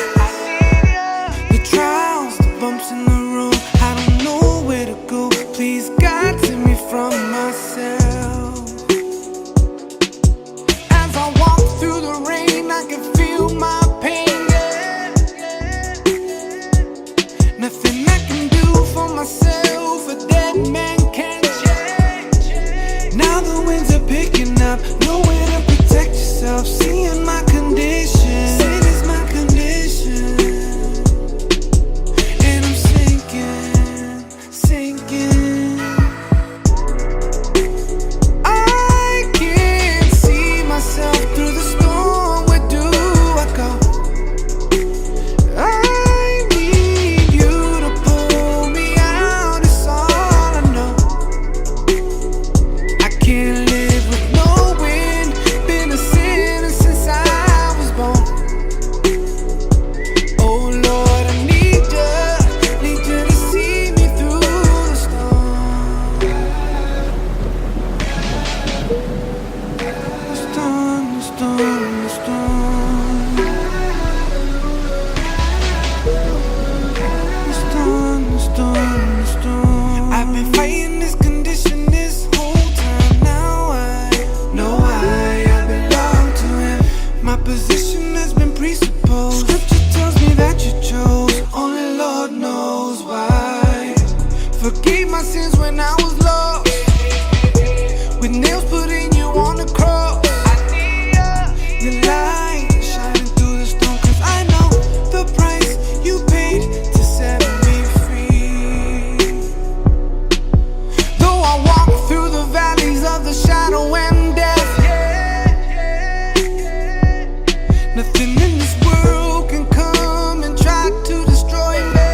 The trials, the bumps in the road. I don't know where to go. Please, God, save me from myself. As I walk through the rain, I can feel my pain. Nothing I can do for myself, a dead man can't change. Now the winds are picking up, nowhere to protect yourself. Seeing my condition, sin is my condition. And I'm sinking, sinking. I can't see myself through the storm. Where do I go? I need you to pull me out, it's all I know. I can't live with no wind, been a sinner since I was born. Oh Lord, I need you to see me through the storm. The storm, the storm, the storm. The storm, the storm, the storm. I've been fighting this condition this whole time. Now I know I belong to him. My position has been presupposed. Scripture tells me that you chose. Only Lord knows why. Forgave my sins when I was lost. With nails putting you on the cross. I need your light shining through the storm. Cause I know the price you paid to set me free. Though I walk through the valleys of the shadow and death, nothing in this world can come and try to destroy me.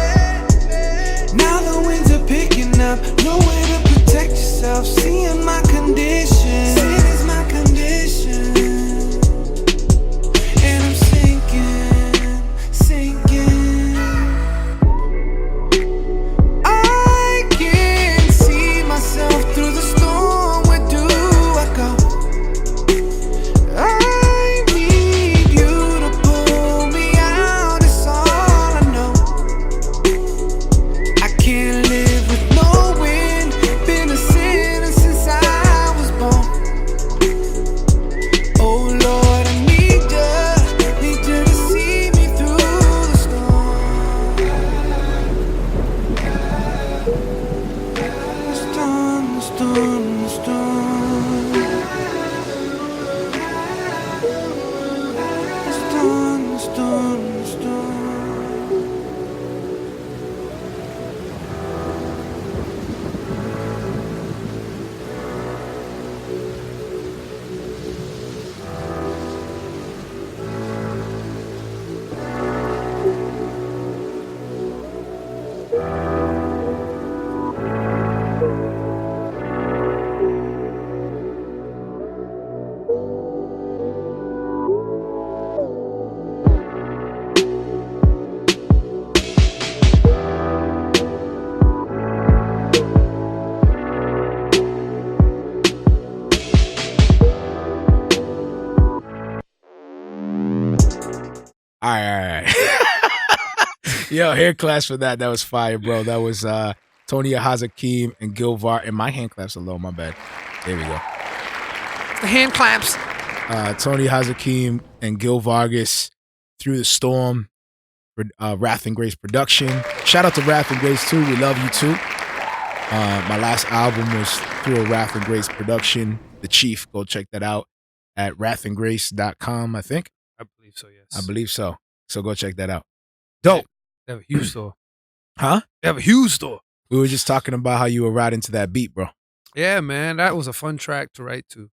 Now the winds are picking up, nowhere to protect yourself. Seeing my condition, sin is my condition. And I'm sinking, sinking. I can't see myself through the storm. Where do I go? I need you to pull me out, it's all I know. I can't live with no wind, been a sinner since I was born. Oh Lord, I need you to see me through the storm. The storm, the storm, the storm. The storm, the storm, the storm. All right. Yo, hair claps for that. That was fire, bro. That was Tony Hazakim and Gil Var. And my hand claps alone, my bad. There we go. The hand claps. Tony Hazakim and Gil Vargas, Through the Storm, Wrath and Grace production. Shout out to Wrath and Grace too. We love you too. My last album was through a Wrath and Grace production. The Chief, go check that out at wrathandgrace.com, I think. I believe so, yes. I believe so. So go check that out. Dope. They have a huge store. Huh? They have a huge store. We were just talking about how you were riding to that beat, bro. Yeah, man. That was a fun track to write to.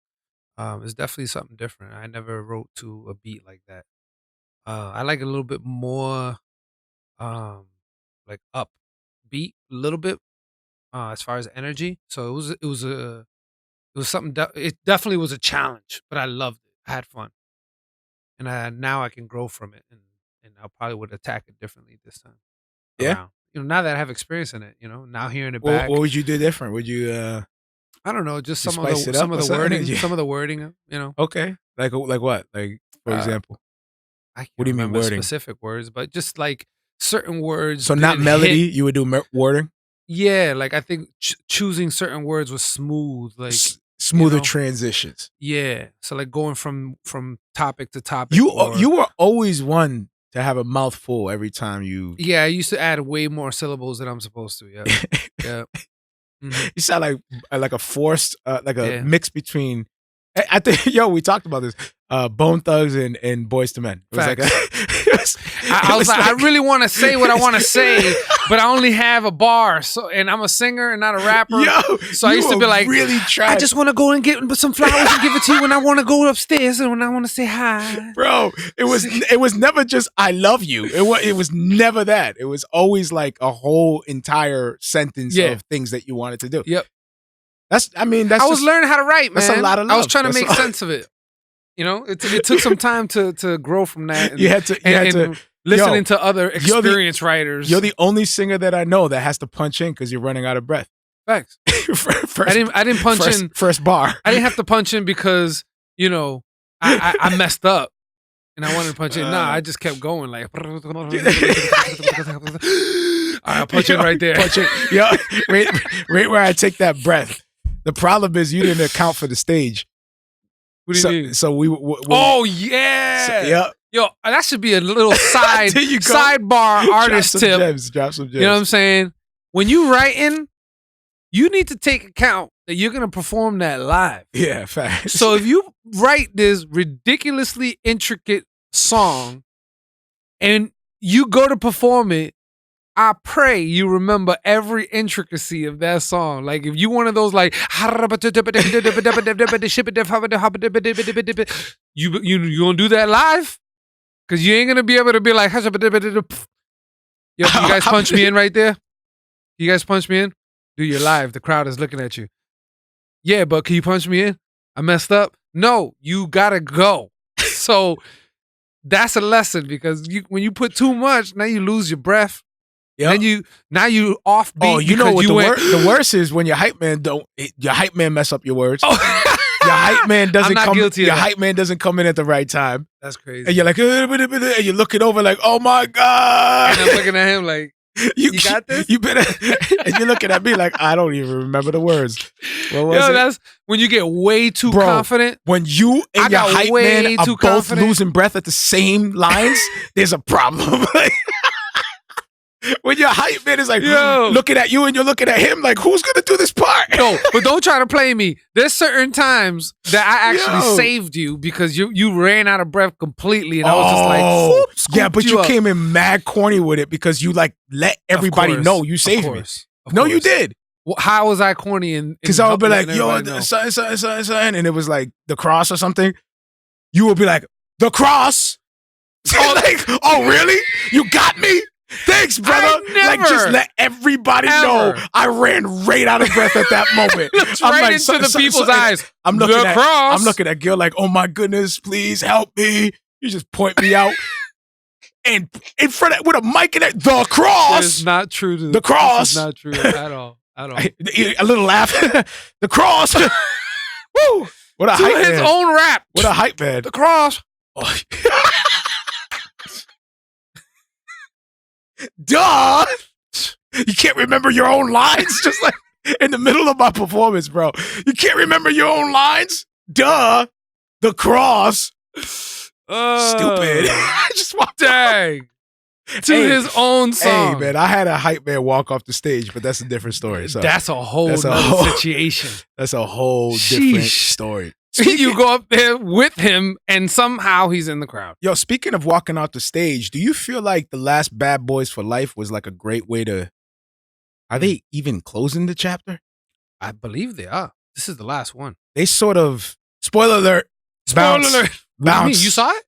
It's definitely something different. I never wrote to a beat like that. I like a little bit more like upbeat a little bit as far as energy. So it was something it definitely was a challenge, but I loved it. I had fun. And now I can grow from it and I probably would attack it differently this time. Yeah? around. Now that I have experience in it, now hearing it What, back. what would you do different? Would you I don't know, just You some of spice the it up some of or the something? wording, Yeah. some of the wording, Okay. Like what? Like for Uh, example. I can't What do you mean remember wording? specific words, but just like certain words. So not didn't melody, hit. you would do wording? Yeah, like I think choosing certain words was smooth, like Smoother transitions. yeah. So like going from topic to topic. You were always one to have a mouthful every time you Yeah, I used to add way more syllables than I'm supposed to. Yeah, yeah. Mhm. You sound like a forced like a Yeah. mix between I think we talked about this. Bone Thugs and Boys to Men. It was like I was like, I really want to say what I want to say, but I only have a bar. So, and I'm a singer and not a rapper. So I used to be like, really trying. I just want to go and get some flowers and give it to you when I want to go upstairs and when I want to say hi. Bro, it was never just I love you. It was never that. It was always like a whole entire sentence of things that you wanted to do. Yep. I was learning how to write, man. That's a lot of love. I was trying to make sense of it. It took some time to grow from that. And, you had to listening to other experienced writers. You're the only singer that I know that has to punch in because you're running out of breath. Facts. First, I didn't punch in first bar. I didn't have to punch in because I messed up and I wanted to punch in. Nah, I just kept going like. I'll punch in right there. Punch in. Yeah, right where I take that breath. The problem is you didn't account for the stage. What do you mean? So we oh yeah. Yeah. Yo, that should be a little sidebar artist tip. Drop some gems. You know what I'm saying? When you writing, you need to take account that you're gonna perform that live. Yeah, facts. So if you write this ridiculously intricate song and you go to perform it, I pray you remember every intricacy of that song. Like if you one of those like you gonna do that live? Cause you ain't gonna be able to be like, yo, you guys punch me in right there? You guys punch me in? Do your live. The crowd is looking at you. Yeah, but can you punch me in? I messed up. No, you gotta go. So that's a lesson because when you put too much, now you lose your breath. Yep. And you offbeat. Oh, you know what the worst is when your hype man mess up your words. Oh. Your hype man doesn't come. Your hype man doesn't come in at the right time. That's crazy. And you're like, and you're looking over like, oh my god. And I'm looking at him like, you got this. You better. And you're looking at me like, I don't even remember the words. What was it? That's when you get way too confident. When you and your hype man are both losing breath at the same lines, there's a problem. When your hype man is like looking at you and you're looking at him like, who's gonna do this part? No, but don't try to play me. There's certain times that I actually saved you because you ran out of breath completely, and I was just like, yeah, but you came in mad corny with it because you like let everybody know you saved me. No, you did. Well, how was I corny? Because I would be like, yo, something, and it was like the cross or something. You would be like, the cross. Oh, really? You got me? Thanks, brother. Like, just let everybody know I ran right out of breath at that moment. I'm right into the people's eyes. I'm looking at Gil like, oh my goodness, please help me. You just point me out. And in front of with a mic in it, the cross. It's not true. The cross. It's not true at all. A little laugh. The cross. Woo! What a hype man. His own rap. What a hype man. The cross. Oh. Duh! You can't remember your own lines? Just like in the middle of my performance, bro. You can't remember your own lines? Duh! The cross. Stupid. I just walked off. To his own song. Hey, man, I had a hype man walk off the stage, but that's a different story. So that's a whole other situation. That's a whole different story. You go up there with him, and somehow he's in the crowd. Yo, speaking of walking off the stage, do you feel like the last Bad Boys for Life was like a great way to... Are they even closing the chapter? I believe they are. This is the last one. They sort of... Spoiler alert. Bounce. What do you mean? You saw it?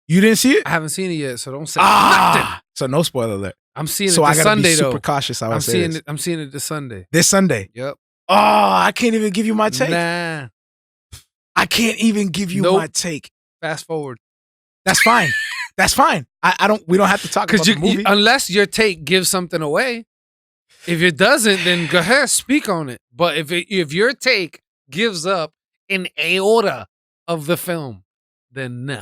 You didn't see it? I haven't seen it yet, so don't say nothing. So no spoiler alert. I'm seeing it so this Sunday, be super though. cautious how I say this. I'm seeing it this Sunday. This Sunday? Yep. Oh, I can't even give you my take. Nah. I can't even give you my take. Fast forward. That's fine. That's fine. We don't have to talk about the movie. Unless your take gives something away. If it doesn't, then go ahead, speak on it. But if your take gives up an aorta of the film, then no.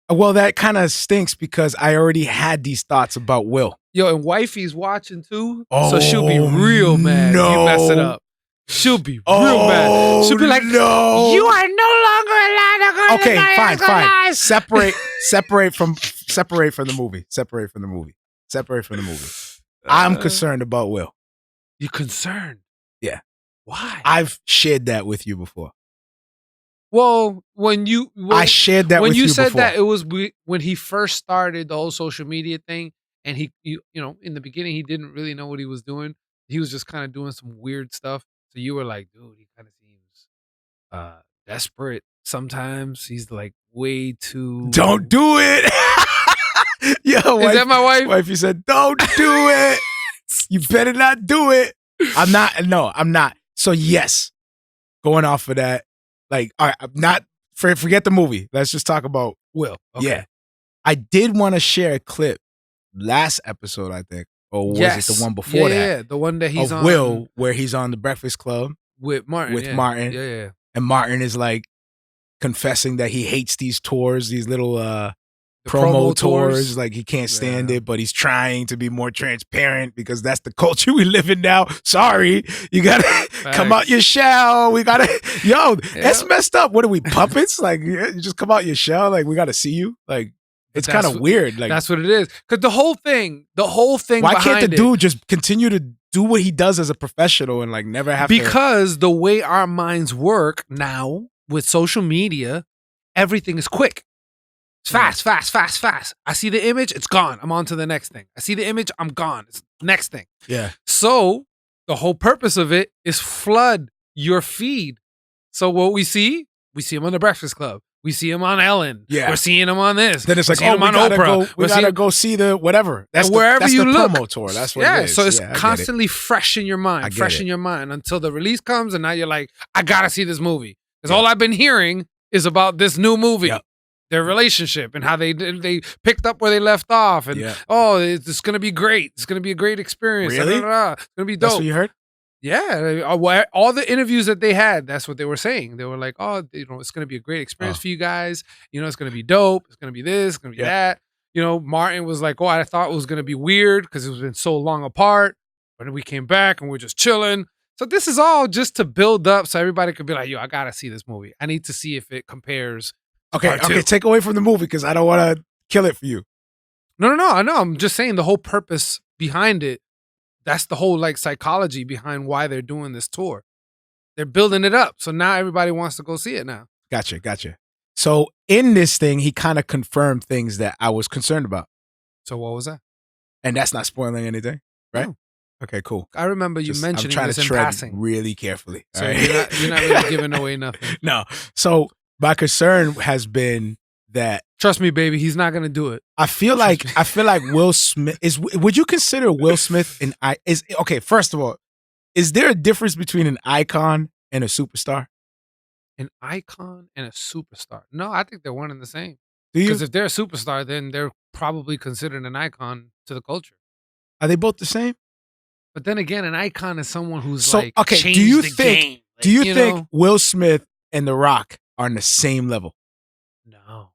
Well, that kind of stinks because I already had these thoughts about Will. Yo, and wifey's watching too, so she'll be real mad if you mess it up. She'll be real mad. She'll be like, no. You are no longer allowed to go Okay, to fine. Separate from the movie. Separate from the movie. I'm concerned about Will. You're concerned? Yeah. Why? I've shared that with you before. Well, I shared that with you before. When you said that, it was when he first started the whole social media thing, and in the beginning, he didn't really know what he was doing. He was just kind of doing some weird stuff. So you were like, dude, he kind of seems desperate sometimes. He's like way too... Don't do it! Yo, Is that my wife? Wife, you said, don't do it! You better not do it! I'm not. So yes, going off of that, like, all right, I'm not... Forget the movie. Let's just talk about Will. Okay. Yeah. I did want to share a clip last episode, I think. Or was it the one before that? Yeah, the one that he's on. Will, where he's on the Breakfast Club. With Martin. Martin. Yeah. And Martin is like confessing that he hates these tours, these little promo tours. Like he can't stand it, but he's trying to be more transparent because that's the culture we live in now. Sorry, you gotta come out your shell. We gotta, that's messed up. What are we, puppets? Like you just come out your shell. Like we gotta see you. Like it's kind of weird. Like that's what it is. Because the whole thing. Why can't the dude just continue to do what he does as a professional and like never have to? Because the way our minds work now with social media, everything is quick. It's fast. I see the image, it's gone. I'm on to the next thing. I see the image, I'm gone. It's next thing. Yeah. So the whole purpose of it is flood your feed. So what we see him on the Breakfast Club. We see him on Ellen. Yeah. We're seeing him on this. Then it's like, we gotta go see the whatever. That's wherever that's you the look. Promo tour. That's what it is. So it's constantly fresh in your mind. Until the release comes, and now you're like, I gotta see this movie. Because all I've been hearing is about this new movie. Yep. Their relationship and how they picked up where they left off. And it's going to be great. It's going to be a great experience. Really? It's going to be dope. That's what you heard? Yeah. All the interviews that they had, that's what they were saying. They were like, it's going to be a great experience for you guys. It's going to be dope. It's going to be this. It's going to be that. Martin was like, I thought it was going to be weird because it was been so long apart. But then we came back and we're just chilling. So this is all just to build up so everybody could be like, I got to see this movie. I need to see if it compares. Okay, take away from the movie because I don't want to kill it for you. No, I know. I'm just saying the whole purpose behind it. That's the whole like psychology behind why they're doing this tour. They're building it up. So now everybody wants to go see it now. Gotcha. So in this thing, he kind of confirmed things that I was concerned about. So what was that? And that's not spoiling anything, right? No. Okay, cool. I remember you mentioning this in passing. Really carefully. So you're not really giving away nothing. No. So my concern has been that, trust me, baby, he's not gonna do it. I feel like Will Smith would you consider Will Smith first of all, is there a difference between an icon and a superstar? An icon and a superstar? No, I think they're one and the same. Do you? Because if they're a superstar, then they're probably considered an icon to the culture. Are they both the same? But then again, an icon is someone who's changed do you the think game. Do you think Will Smith and The Rock are on the same level? No.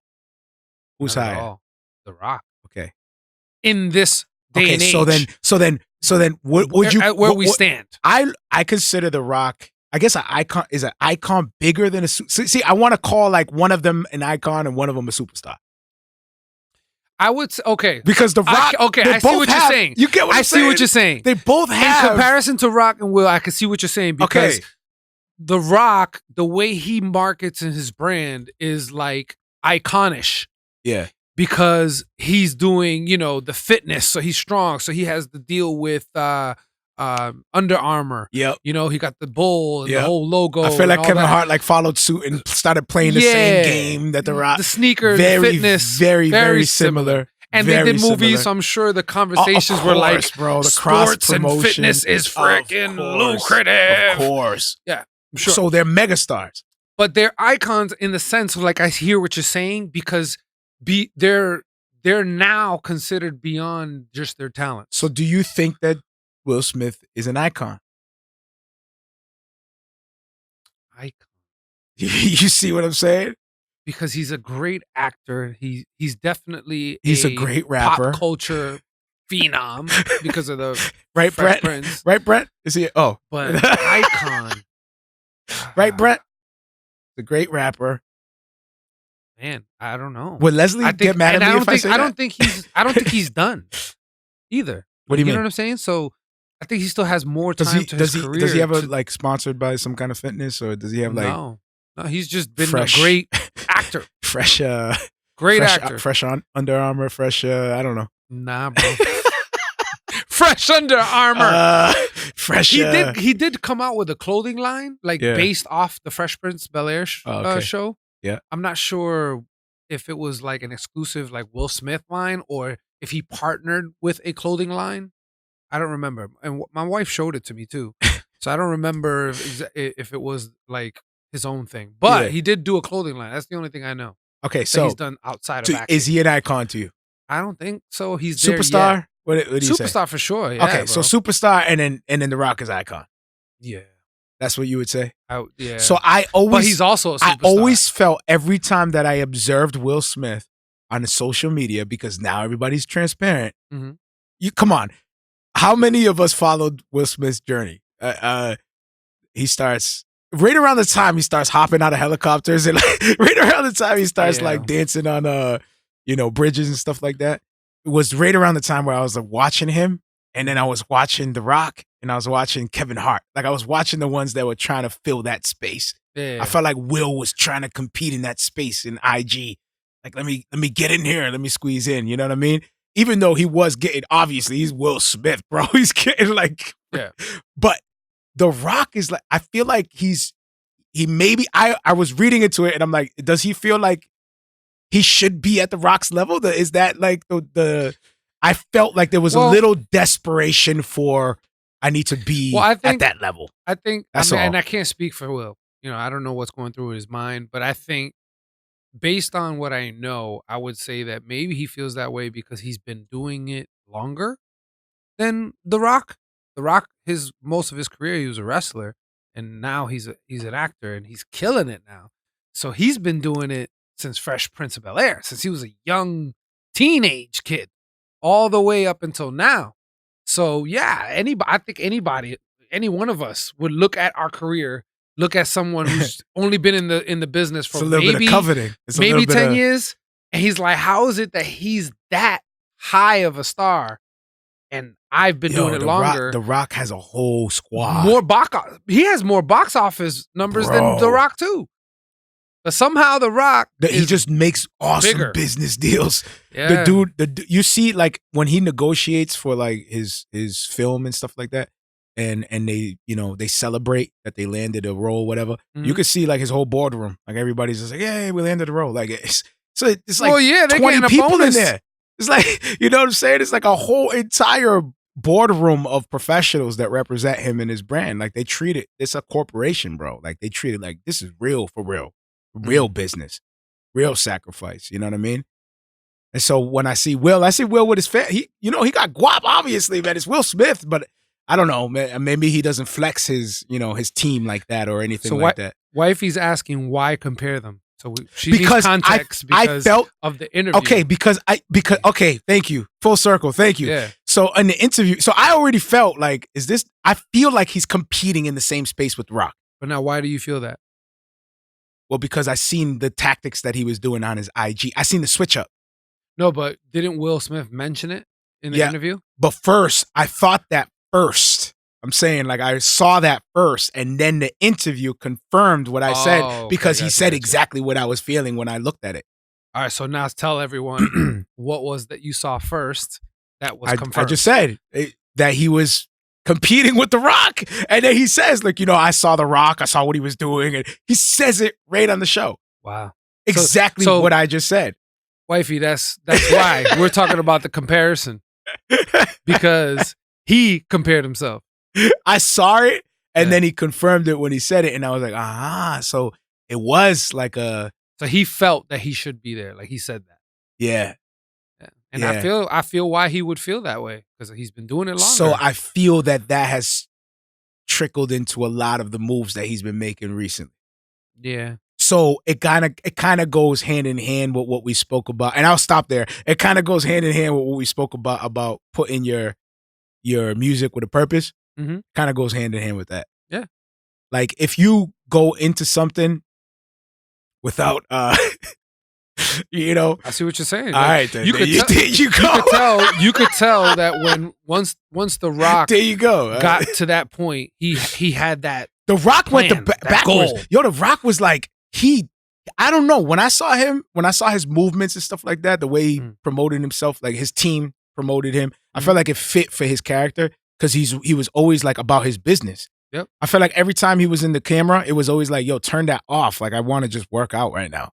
Who's Not at higher? all. The Rock. Okay. In this day and age. So then what would you where we stand? I consider The Rock, I guess an icon bigger than a see, I want to call like one of them an icon and one of them a superstar. I would say, okay. Because The Rock, I see what you're saying. You get what I'm saying? I see what you're saying. They both have. In comparison to Rock and Will, I can see what you're saying because The Rock, the way he markets in his brand is like iconish. Yeah. Because he's doing, the fitness, so he's strong. So he has to deal with Under Armour. Yep. He got the bull and the whole logo. I feel like Kevin Hart followed suit and started playing the same game that The Rock. The sneakers, the fitness, very similar. And they did movies, so I'm sure the conversations were like, bro, the sports and fitness is freaking lucrative. Of course. Yeah, I'm sure. So they're megastars. But they're icons in the sense of I hear what you're saying because they're they're now considered beyond just their talent. So do you think that Will Smith is an icon? Icon. You see what I'm saying? Because he's a great actor. He's definitely He's a great rapper. pop culture phenom because of the right, Fresh Brett? Prince. Right, Brett? Is he? Oh, But icon. Right, Brett? The great rapper. Man, I don't know. Would Leslie get mad at me if I say that? I don't think he's done either. What do you mean? You know what I'm saying? So I think he still has more time to his career. Does he have like sponsored by some kind of fitness, or does he have like no, he's just been fresh- a great actor. fresh Great fresh, actor. fresh on Under Armour, fresh I don't know. Nah, bro. Fresh Under Armour. Fresh. He did come out with a clothing line based off the Fresh Prince Bel-Air show. Yeah. I'm not sure if it was like an exclusive like Will Smith line or if he partnered with a clothing line. I don't remember. And my wife showed it to me too. So I don't remember if it was like his own thing. But he did do a clothing line. That's the only thing I know. Okay, so he's done outside of acting. Is he an icon to you? I don't think so. He's superstar. There What do you say? Superstar for sure. Yeah, okay, bro. so superstar, and then The Rock is icon. Yeah, that's what you would say. Yeah. So but he's also a superstar. I always felt every time that I observed Will Smith on the social media, because now everybody's transparent. Mm-hmm. You come on, how many of us followed Will Smith's journey? He starts. Right around the time he starts hopping out of helicopters, and like, right around the time he starts like dancing on bridges and stuff like that. It was right around the time where I was like watching him, and then I was watching The Rock, and I was watching Kevin Hart. Like I was watching the ones that were trying to fill that space. Yeah. I felt like Will was trying to compete in that space in IG. Like let me get in here, let me squeeze in. You know what I mean? Even though he was getting, obviously he's Will Smith, bro. He's getting like, but The Rock is like, I feel like I was reading into it and I'm like, does he feel like he should be at The Rock's level? Is that like I felt like there was a little desperation for, I need to be at that level. I think, that's all. And I can't speak for Will. I don't know what's going through his mind, but I think based on what I know, I would say that maybe he feels that way because he's been doing it longer than The Rock. The Rock, most of his career, he was a wrestler, and now he's an actor, and he's killing it now. So he's been doing it since Fresh Prince of Bel-Air, since he was a young teenage kid, all the way up until now. So yeah, I think any one of us would look at our career, look at someone who's only been in the business for maybe 10 years, and he's like, how is it that he's that high of a star? And I've been doing it longer. The Rock has a whole squad. He has more box office numbers than The Rock too. But somehow The Rock, he just makes awesome business deals. Yeah. The dude, you see, like when he negotiates for like his film and stuff like that, and they they celebrate that they landed a role, whatever. Mm-hmm. You could see like his whole boardroom, like everybody's just like, "Hey, we landed a role." Like it's like 20 people in there. It's like, you know what I'm saying? It's like a whole entire boardroom of professionals that represent him and his brand. Like they treat it, it's a corporation, bro. Like they treat it like this is real for real business, real sacrifice. You know what I mean? And so when I see Will with his he got guap, obviously, man. It's Will Smith, but I don't know, man. Maybe he doesn't flex his team like that or anything like that. Wifey's asking why compare them. So she needs context because of the interview. Okay, okay, thank you. Full circle, thank you. Yeah. So in the interview, I already felt like, I feel like he's competing in the same space with Rock. But now why do you feel that? Well, because I seen the tactics that he was doing on his IG. I seen the switch up. No, but didn't Will Smith mention it in the interview? But first, I thought that first. I'm saying, like, I saw that first, and then the interview confirmed what I said, because he said exactly what I was feeling when I looked at it. All right, so now tell everyone what was that you saw first that was confirmed. I just said that he was competing with The Rock, and then he says, like, I saw The Rock, I saw what he was doing, and he says it right on the show. Wow. Exactly what I just said. Wifey, that's why we're talking about the comparison, because he compared himself. I saw it, and then he confirmed it when he said it, and I was like, so it was like So he felt that he should be there, like he said that. Yeah. And Yeah. I feel why he would feel that way, because he's been doing it longer. So I feel that has trickled into a lot of the moves that he's been making recently. Yeah. So it kind of goes hand in hand with what we spoke about, and I'll stop there. It kind of goes hand in hand with what we spoke about putting your music with a purpose. Mm-hmm. Kind of goes hand in hand with that. Yeah. Like if you go into something without, you know, I see what you're saying. All Like, right, then, you there could you go. you could tell that when once The Rock There you go. got to that point, he had that. The Rock went plan, that backwards. goal. Yo, The Rock was like I don't know. When I saw his movements and stuff like that, the way he promoted himself, like his team promoted him, I felt like it fit for his character because he was always like about his business. Yep. I felt like every time he was in the camera, it was always like, yo, turn that off. Like I want to just work out right now.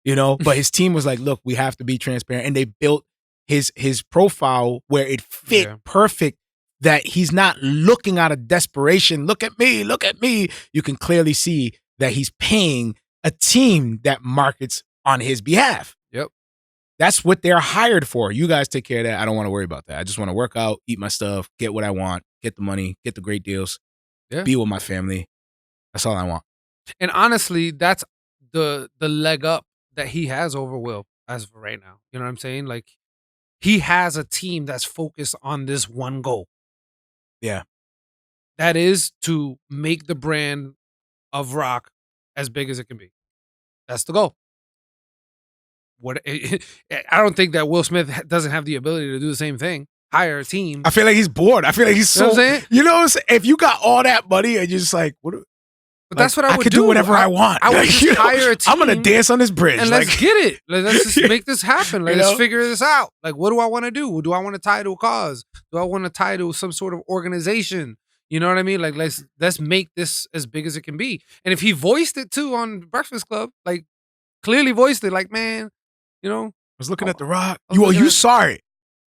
You know? But his team was like, look, we have to be transparent. And they built his profile where it fit perfect, that he's not looking out of desperation. Look at me, look at me. You can clearly see that he's paying a team that markets on his behalf. Yep. That's what they're hired for. You guys take care of that. I don't want to worry about that. I just want to work out, eat my stuff, get what I want, get the money, get the great deals, be with my family. That's all I want. And honestly, that's the leg up that he has over Will as of right now. You know what I'm saying? Like, he has a team that's focused on this one goal. Yeah. That is to make the brand of Rock as big as it can be. That's the goal. I don't think that Will Smith doesn't have the ability to do the same thing. Hire a team. I feel like he's bored. I feel like he's so. You know what I'm saying? If you got all that money and you're just like, what? But that's what I would could do whatever I want. I would just hire a team. I'm gonna dance on this bridge and let's get it. Let's just make this happen. Let's figure this out. Like, what do I want to do? Do I want to tie to a cause? Do I want to tie to some sort of organization? You know what I mean? Like, let's make this as big as it can be. And if he voiced it too on Breakfast Club, like clearly voiced it, like, man, you know, I was looking at The Rock. You saw it.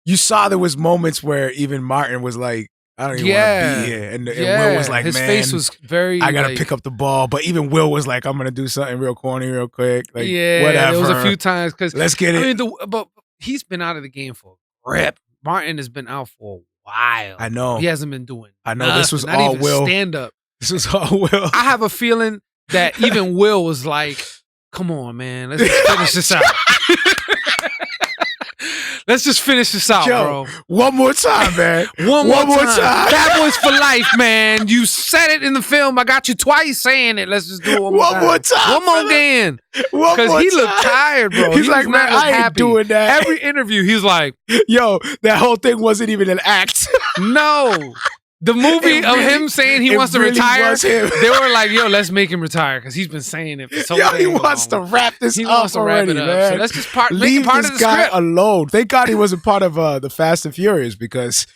You saw there was moments where even Martin was like, I don't even want to be here. And Will was like, his man, face was very, I got to pick up the ball. But even Will was like, I'm going to do something real corny real quick. Like, whatever. There was a few times. Let's get it. I mean, but he's been out of the game for a rip. Martin has been out for a while. I know. He hasn't been doing I know. nothing, This was not all even Will. stand-up. This was all Will. I have a feeling that even Will was like, come on, man. Let's just finish this out. Let's just finish this out, bro. One more time, man. One more time. Bad Boys for Life, man. You said it in the film. I got you twice saying it. Let's just do it one more time. One more again. Because he looked tired, bro. He's like, man, I ain't doing that. Every interview, he's like, yo, that whole thing wasn't even an act. No. The movie of him saying he wants to retire, they were like, yo, let's make him retire because he's been saying it for so long. He wants to wrap this up wants to already, wrap it up. man. So let's just part of the this guy script alone. Thank God he wasn't part of the Fast and Furious because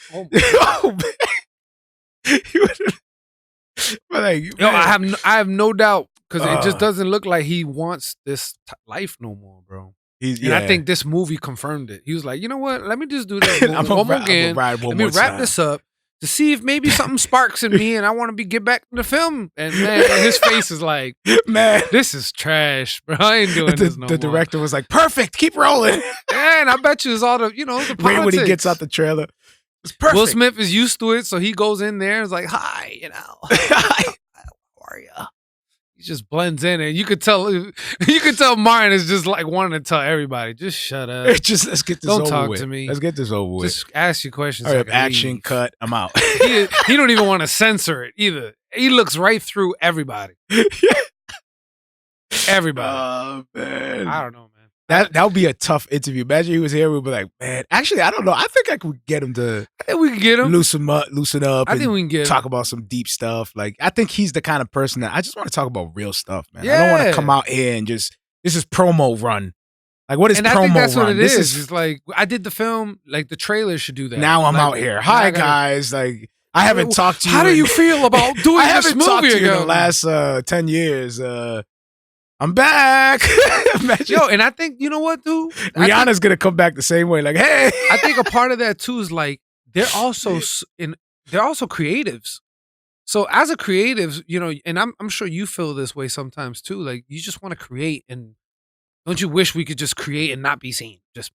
I have no doubt because it just doesn't look like he wants this life no more, bro. And I think this movie confirmed it. He was like, you know what? Let me just do that one more again. Let me wrap this up to see if maybe something sparks in me and I want to get back to the film. And man, his face is like, man, this is trash, bro. I ain't doing this no more. The director was like, perfect, keep rolling. Yeah, and I bet you it's all the, the politics. Right when he gets out the trailer. It's perfect. Will Smith is used to it, so he goes in there and is like, hi, Hi, how are you? He just blends in and you could tell Martin is just like wanting to tell everybody, just shut up. Let's get this over with. Don't talk to me. Let's get this over with. Just ask you questions. All right, action, cut, I'm out. He don't even want to censor it either. He looks right through everybody. Everybody. Oh, man. I don't know, man. That would be a tough interview. Imagine he was here, we'd be like, man, actually, I don't know. I think I could get him to I think we can get him. loosen up. I think we can get talk about some deep stuff. Like, I think he's the kind of person that I just want to talk about real stuff, man. Yeah. I don't want to come out here and just, this is promo run. Like, what is and promo I think that's run? what it is. It's like, I did the film, like the trailer should do that. Now I'm out here. Hi, guys. Like, I haven't talked to you. How do you feel about doing I this haven't movie talked to you again? in the last 10 years. I'm back. Yo, and I think, you know what, dude? Rihanna's going to come back the same way. Like, hey. I think a part of that, too, is like, they're also creatives. So as a creative, and I'm sure you feel this way sometimes, too. Like, you just want to create, and don't you wish we could just create and not be seen? Just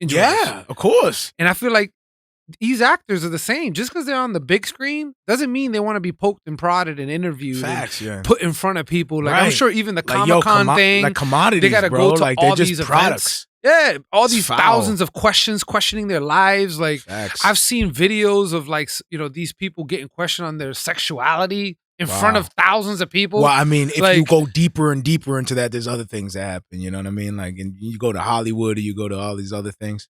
enjoy this. Yeah, of course. And I feel like these actors are the same. Just because they're on the big screen doesn't mean they want to be poked and prodded and interviewed Facts, and yeah. put in front of people. Like I'm Right. sure even the Like, yo, Comic-Con thing, like commodities, they gotta bro. go to like all they're these just events. products. Yeah, all It's these foul. thousands of questions questioning their lives. Like Facts. I've seen videos of like these people getting questioned on their sexuality in front of thousands of people. Well, I mean, if Like- you go deeper and deeper into that, there's other things that happen. You know what I mean? Like, and you go to Hollywood or you go to all these other things.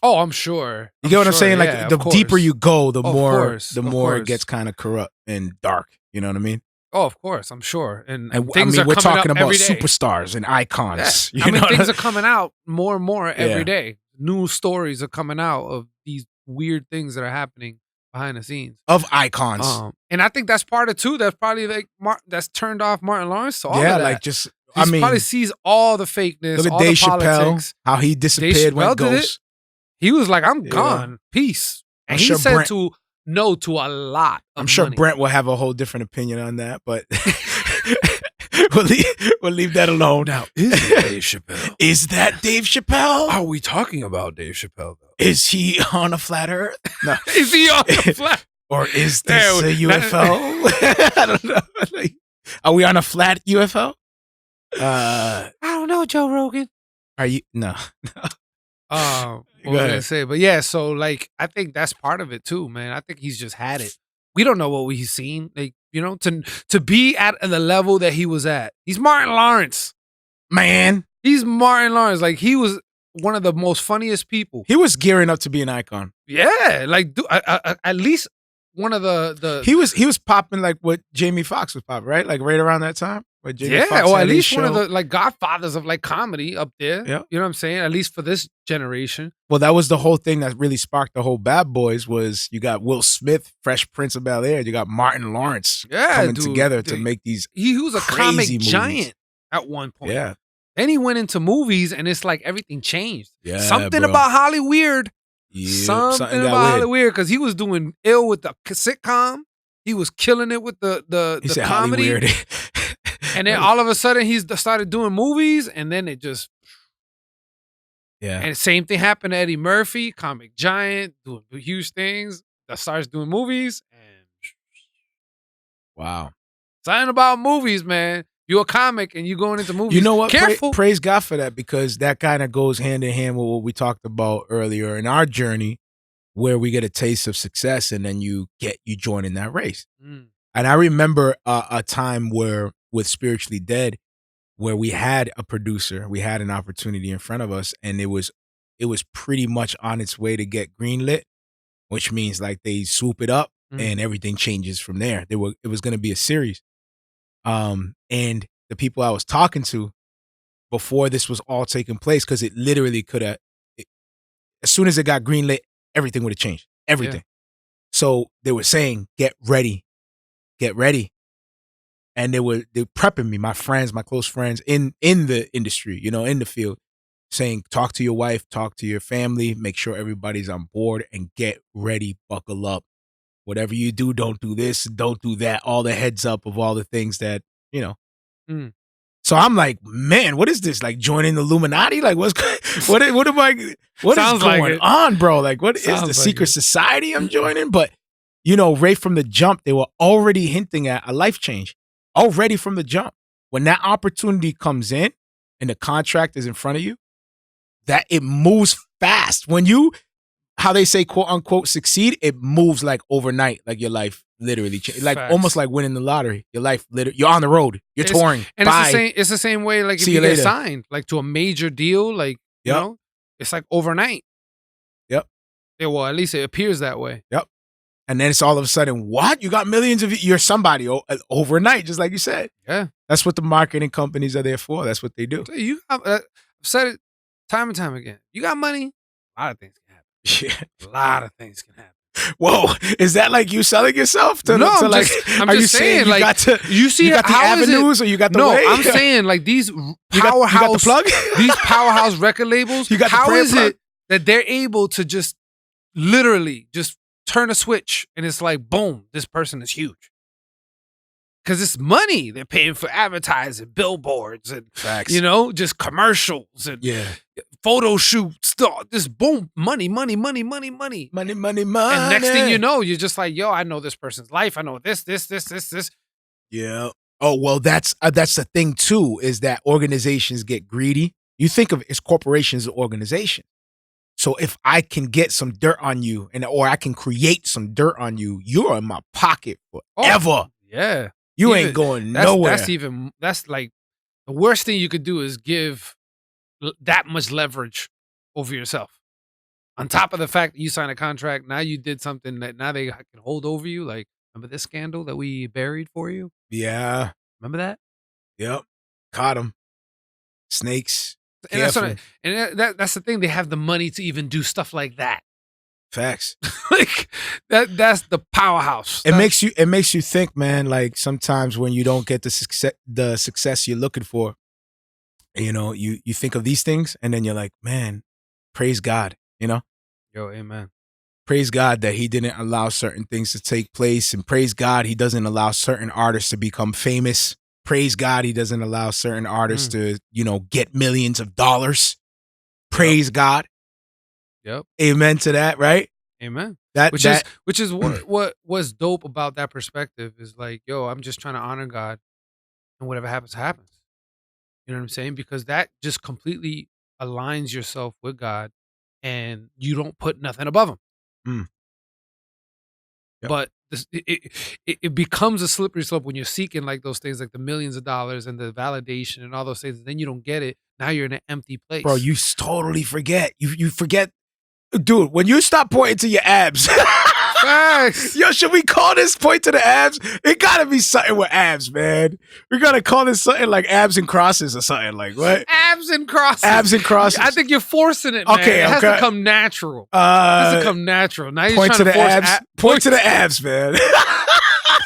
Oh, I'm sure. You get what I'm saying? Like, Yeah, the of course. deeper you go, the Of more course, the of more it course. gets kind of corrupt and dark. You know what I mean? Oh, of course, I'm sure. And And I things mean, are we're coming talking up about every day. superstars and icons. Yeah. You I mean, know things what are coming out more and more every Yeah. day. New stories are coming out of these weird things that are happening behind the scenes. of icons. And I think that's part of too. That's probably like that's turned off Martin Lawrence to all Yeah, of that. like just He I mean, probably sees all the fakeness. look at all Dave the Chappelle, politics. how he disappeared, Chappelle went did it. ghost. He was like, "I'm Yeah. gone, peace," and I'm he sure said Brent- to no to a lot. Of I'm sure money. Brent will have a whole different opinion on that, but we'll leave that alone. Now is it Dave Chappelle? Is that Dave Chappelle? Are we talking about Dave Chappelle though? Is he on a flat earth? No. Is he on the flat? Or is this Yeah, a UFO? I don't know. Like, are we on a flat UFO? I don't know, Joe Rogan. Are you? No. What Go was I ahead. gonna say? But yeah, so like I think that's part of it too, man. I think he's just had it. We don't know what we've seen. Like, to be at the level that he was at. He's Martin Lawrence. Man, He's Martin Lawrence. Like he was one of the most funniest people. he was gearing up to be an icon. Yeah, like at least one of the He was popping like what Jamie Foxx was popping, right? Like right around that time. Where Jamie Foxx or had at his least one of show. the like godfathers of like comedy up there. Yeah. You know what I'm saying? At least for this generation. Well, that was the whole thing that really sparked the whole Bad Boys. Was you got Will Smith, Fresh Prince of Bel-Air, you got Martin Lawrence Yeah, coming dude. together to make these. He was a Crazy comic movies. giant at one point. Yeah, Then he went into movies and it's like everything changed. Yeah, Something bro. about Hollywood. Yep, Something got about weird. Hollywood because he was doing ill with the sitcom. He was killing it with He the said comedy. Hollyweird. And then all of a sudden he started doing movies and then it just Yeah, and the same thing happened to Eddie Murphy, comic giant, doing huge things. That starts doing movies and wow. something about movies, man. You're a comic and you're going into movies. You know what? Careful. Praise God for that, because that kind of goes hand in hand with what we talked about earlier in our journey, where we get a taste of success and then you join in that race. Mm. And I remember a time where with Spiritually Dead, where we had a producer, we had an opportunity in front of us, and it was pretty much on its way to get greenlit, which means like they swoop it up and everything changes from there. It was going to be a series. And the people I was talking to before this was all taking place, because it literally could have, as soon as it got greenlit, everything would have changed. Everything. Yeah. So they were saying, get ready. And they were prepping me, my friends, my close friends in the industry, in the field, saying, talk to your wife, talk to your family, make sure everybody's on board and get ready, buckle up. Whatever you do, don't do this, don't do that. All the heads up of all the things that, Mm. So I'm like, man, what is this? Like joining the Illuminati? Like what is Sounds like going it. on, bro? Like what is Sounds the like secret it. society I'm joining? But, right from the jump, they were already hinting at a life change. Already from the jump. When that opportunity comes in and the contract is in front of you, that it moves fast. When you, how they say, quote unquote, succeed, it moves like overnight, like your life literally changed. Like Facts. almost like winning the lottery. Your life literally, you're on the road, you're It's- touring. And Bye. it's the same way like if See you you get later. signed like to a major deal, like Yep. it's like overnight. Yep. Yeah, well, at least it appears that way. And then it's all of a sudden, what? You got millions of, you're somebody overnight, just like you said. Yeah. That's what the marketing companies are there for. That's what they do. You got, I've said it time and time again. You got money, a lot of things can happen. Yeah. A lot of things can happen. Whoa, is that like you selling yourself to? No, to I'm like, just- I'm are just you saying, you like, got to, You see you got the how is it- avenues, or you got the No, way? I'm saying like these you got the powerhouse plug. these powerhouse record labels. You got the how prayer is plug? it that they're able to just literally just turn a switch and it's like boom, this person is huge? Because it's money. They're paying for advertising, billboards, and Facts. just commercials and Yeah. photo shoot, just boom, money. Money. And next thing you know, you're just like, yo, I know this person's life. I know this. Yeah. Oh, well, that's the thing too, is that organizations get greedy. You think of it as corporations as organization. So if I can get some dirt on you or I can create some dirt on you, you're in my pocket forever. Oh, yeah. You ain't going nowhere. That's like the worst thing you could do is give that much leverage over yourself. On top of the fact that you signed a contract, now you did something that now they can hold over you. Like, remember this scandal that we buried for you? Yeah. Remember that? Yep. Caught him. Snakes. And that's the thing. They have the money to even do stuff like that. Facts. Like that's the powerhouse. It makes you think, man, like sometimes when you don't get the success you're looking for, you know, you think of these things and then you're like, man, praise God, you know? Yo, amen. Praise God that he didn't allow certain things to take place, and praise God he doesn't allow certain artists to become famous. Praise God he doesn't allow certain artists to, you know, get millions of dollars. Praise God. Yep. Amen to that, right? Amen. Which is what was dope about that perspective is like, yo, I'm just trying to honor God, and whatever happens, happens. You know what I'm saying? Because that just completely aligns yourself with God, and you don't put nothing above him. Yep. But it becomes a slippery slope when you're seeking like those things, like the millions of dollars and the validation and all those things. And then you don't get it. Now you're in an empty place. Bro, you totally forget. You forget. Dude, when you stop pointing to your abs. Facts. Yo, should we call this point to the abs? It gotta be something with abs, man. We gotta call this something like abs and crosses or something like what? Abs and crosses. Abs and crosses. I think you're forcing it, man. Okay, it has to come natural. It has to come natural. Now you're point trying to the force abs. Point to the abs, man.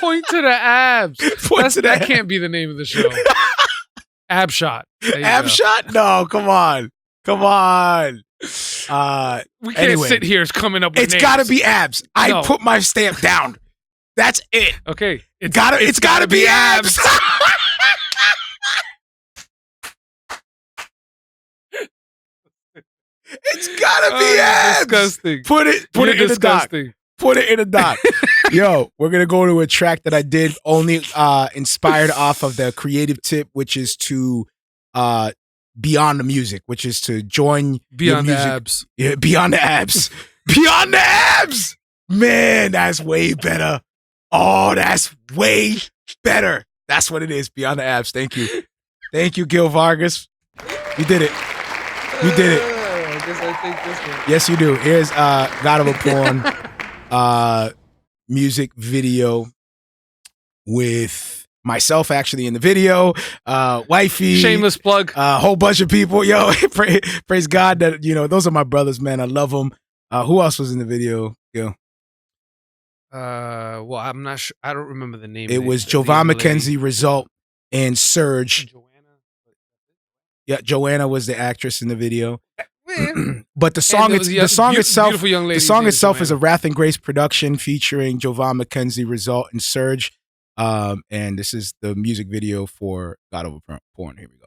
Point to the abs. That can't be the name of the show. Ab shot. Ab shot? No, come on. We can't sit here coming up with it's names. Gotta be abs. I put my stamp down. That's it. Okay. It's gotta be abs. It's gotta be abs. Disgusting. Put it in the doc. Put it in the doc. Yo, we're gonna go to a track that I did only inspired off of the creative tip, which is to beyond the music, which is to join beyond music. the abs. Yeah, beyond the abs. Beyond the abs. Man, that's way better. Oh, that's way better. That's what it is. Beyond the abs. Thank you. Thank you, Gil Vargas. You did it. You did it. I guess I think this one. Yes, you do. Here's God of a Porn music video with myself actually in the video, wifey, shameless plug, a whole bunch of people. Yo, praise God that, you know, those are my brothers, man. I love them. Who else was in the video? Yo. Well, I'm not sure. I don't remember the name. It was Jovan McKenzie, Result, and Surge. Yeah, Joanna was the actress in the video. But the song itself is a Wrath and Grace production featuring Jovan McKenzie, Result, and Surge. And this is the music video for God of a Porn. Here we go.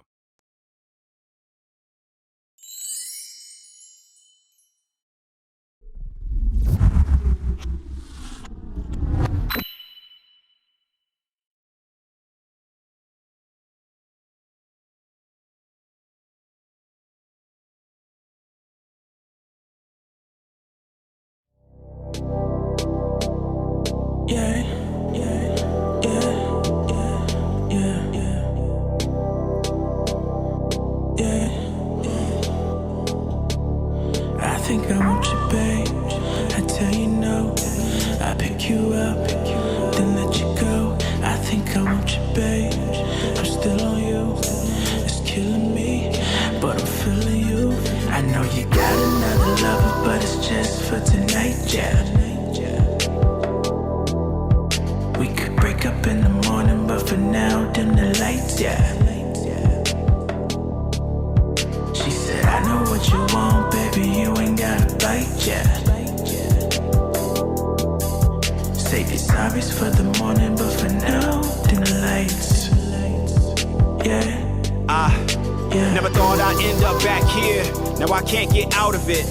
Never thought I'd end up back here. Now I can't get out of it.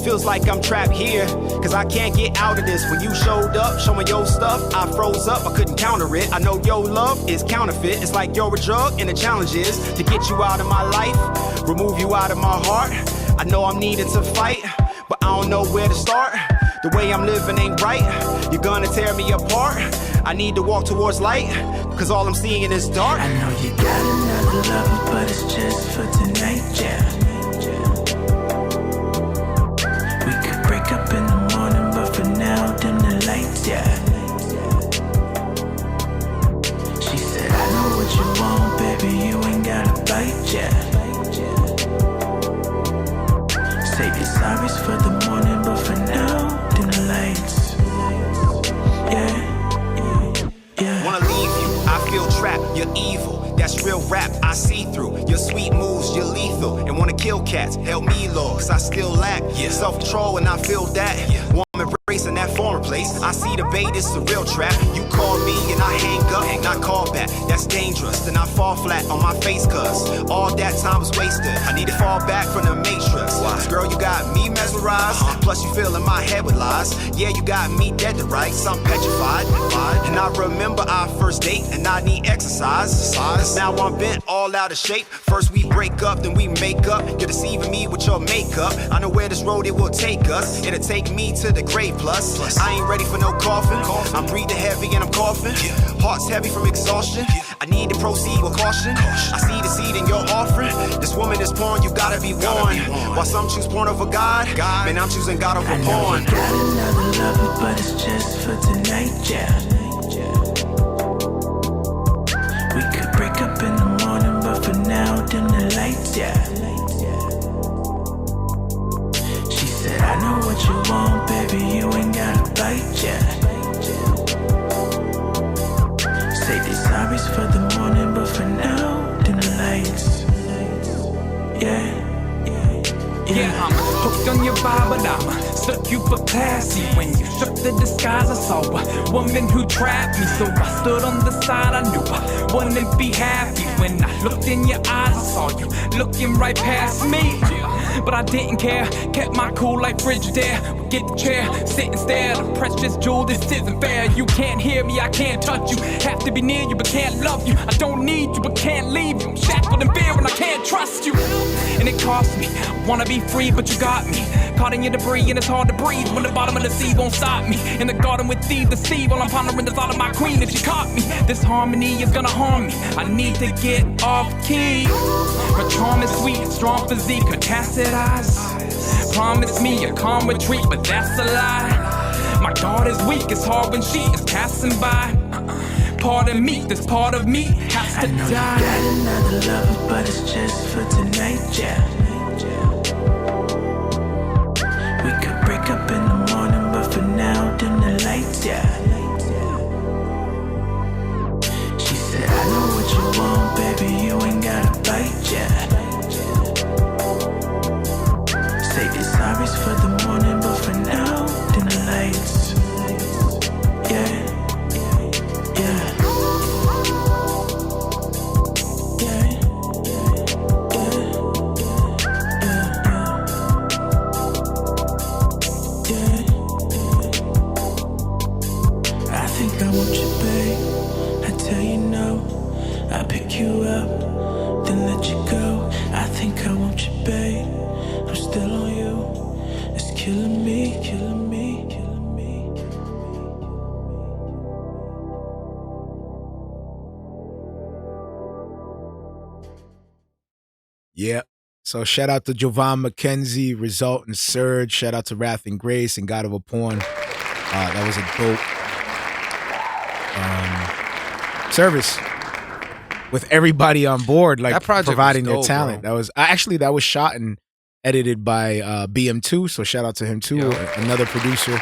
Feels like I'm trapped here. Cause I can't get out of this. When you showed up, showing your stuff, I froze up, I couldn't counter it. I know your love is counterfeit. It's like you're a drug, and the challenge is to get you out of my life, remove you out of my heart. I know I'm needing to fight, but I don't know where to start. The way I'm living ain't right. You're gonna tear me apart. I need to walk towards light, cause all I'm seeing is dark. I know you got another lover, but it's just for tonight, yeah. We could break up in the morning, but for now, dim the lights, yeah. She said, I know what you want, baby, you ain't gotta bite, yeah. Save your sorries for the morning, but for now, dim the lights, yeah. Wanna leave you, I feel trapped, you're evil. That's real rap, I see through. Your sweet moves, you're lethal. And wanna kill cats, help me, Lord. Cause I still lack self-control and I feel that. Woman embracing that former place. I see the bait, it's a real trap. You call me and I hang up, not call back. That's dangerous, then I fall flat on my face. Cause all that time was wasted. I need to fall back from the matrix. Cause girl, you got me mesmerized. Plus you filling my head with lies. Yeah, you got me dead to rights. I'm petrified. And I remember our first date and I need exercise. Cause now I'm bent all out of shape. First we break up, then we make up. You're deceiving me with your makeup. I know where this road it will take us. It'll take me to the grave plus. I ain't ready for no coffin. I'm breathing heavy and I'm coughing. Heart's heavy from exhaustion. I need to proceed with caution. I see the seed in your offering. This woman is porn, you gotta be warned. While some choose porn over God, man, I'm choosing God over porn. I got another lover, but it's just for tonight, yeah. We could break up in the morning, but for now, dim the lights, yeah. She said, I know what you want, baby, you ain't gotta bite, yeah. Save your sorries for the morning, but for now, dim the lights, yeah. Yeah, I'm hooked on your vibe, but I'm stuck you for classy. When you shook the disguise, I saw a woman who trapped me. So I stood on the side, I knew I wouldn't be happy. When I looked in your eyes, I saw you looking right past me. But I didn't care, kept my cool like Frigidaire. Get the chair, sit and stare, the precious jewel, this isn't fair. You can't hear me, I can't touch you. Have to be near you, but can't love you. I don't need you, but can't leave you. I'm shackled in fear and I can't trust you. And it cost me, I wanna be free, but you got me. Caught in your debris and it's hard to breathe when the bottom of the sea won't stop me. In the garden with thieves, the sea, while I'm pondering the thought of my queen. If she caught me, this harmony is gonna harm me. I need to get off key. Her charm is sweet, strong physique, her casted eyes promise me a calm retreat, but that's a lie. My guard is weak, it's hard when she is passing by. Pardon me, this part of me has to die. I got another lover, but it's just for tonight, yeah. We could break up in the morning, but for now, dim the lights, yeah. She said, I know what you want, baby, you ain't gotta bite, yeah. Save your sorries for the morning, but for now, dim the lights, yeah. You up, then let you go. I think I want you, babe. I'm still on you. It's killing me, killing me, killing me. Yeah. So shout out to Jovan McKenzie, Result and Surge. Shout out to Wrath and Grace and God of a Porn. That was a dope service with everybody on board, like providing their talent. Bro. That was shot and edited by BM2. So shout out to him too, another producer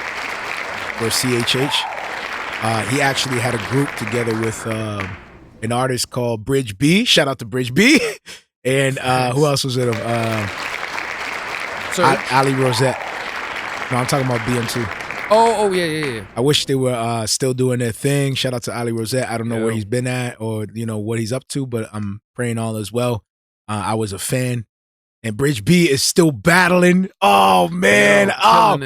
for CHH. He actually had a group together with an artist called Bridge B. Shout out to Bridge B. And who else was with him? Ali Rosette. No, I'm talking about BM2. Oh, yeah. I wish they were still doing their thing. Shout out to Ali Rosette. I don't know where he's been at or, what he's up to, but I'm praying all is well. I was a fan. And Bridge B is still battling. Oh man!